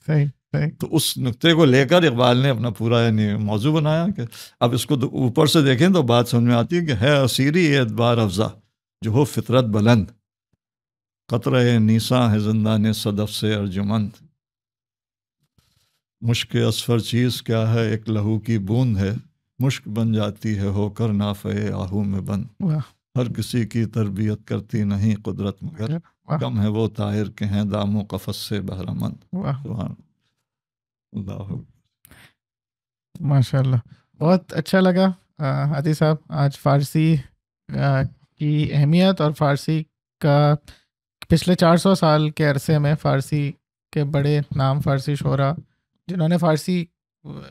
تو اس نقطے کو لے کر اقبال نے اپنا پورا یعنی موضوع بنایا کہ اب اس کو اوپر سے دیکھیں تو بات سمجھ میں آتی ہے کہ ہے اسیری اعتبار افزا جو ہو فطرت بلند، قطرہ نیساں ہے زندان صدف سے ارجمند، مشک اصفر چیز کیا ہے ایک لہو کی بوند ہے، مشک بن جاتی ہے ہو کر نافع آہو میں بند، ہر کسی کی تربیت کرتی نہیں قدرت مگر، کم ہے وہ طاہر کے ہیں دام و قفس سے بہرہ مند۔ سبحان اللہ، ماشاء اللہ، بہت اچھا لگا ہادی صاحب آج فارسی کی اہمیت اور فارسی کا پچھلے 400 سال کے عرصے میں فارسی کے بڑے نام فارسی شعراء جنہوں نے فارسی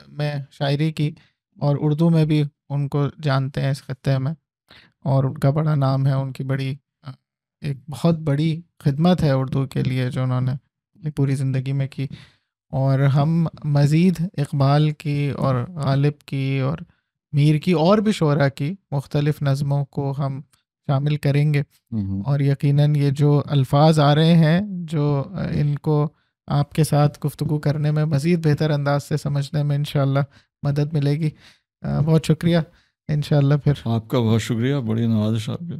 میں شاعری کی اور اردو میں بھی ان کو جانتے ہیں اس خطے میں، اور ان کا بڑا نام ہے، ان کی بڑی ایک بہت بڑی خدمت ہے اردو کے لیے جو انہوں نے اپنی پوری زندگی میں کی، اور ہم مزید اقبال کی اور غالب کی اور میر کی اور بھی شعراء کی مختلف نظموں کو ہم شامل کریں گے، اور یقیناً یہ جو الفاظ آ رہے ہیں جو ان کو آپ کے ساتھ گفتگو کرنے میں مزید بہتر انداز سے سمجھنے میں انشاءاللہ مدد ملے گی۔ بہت شکریہ، انشاءاللہ پھر آپ کا بہت شکریہ، بڑی نوازش آپ کی۔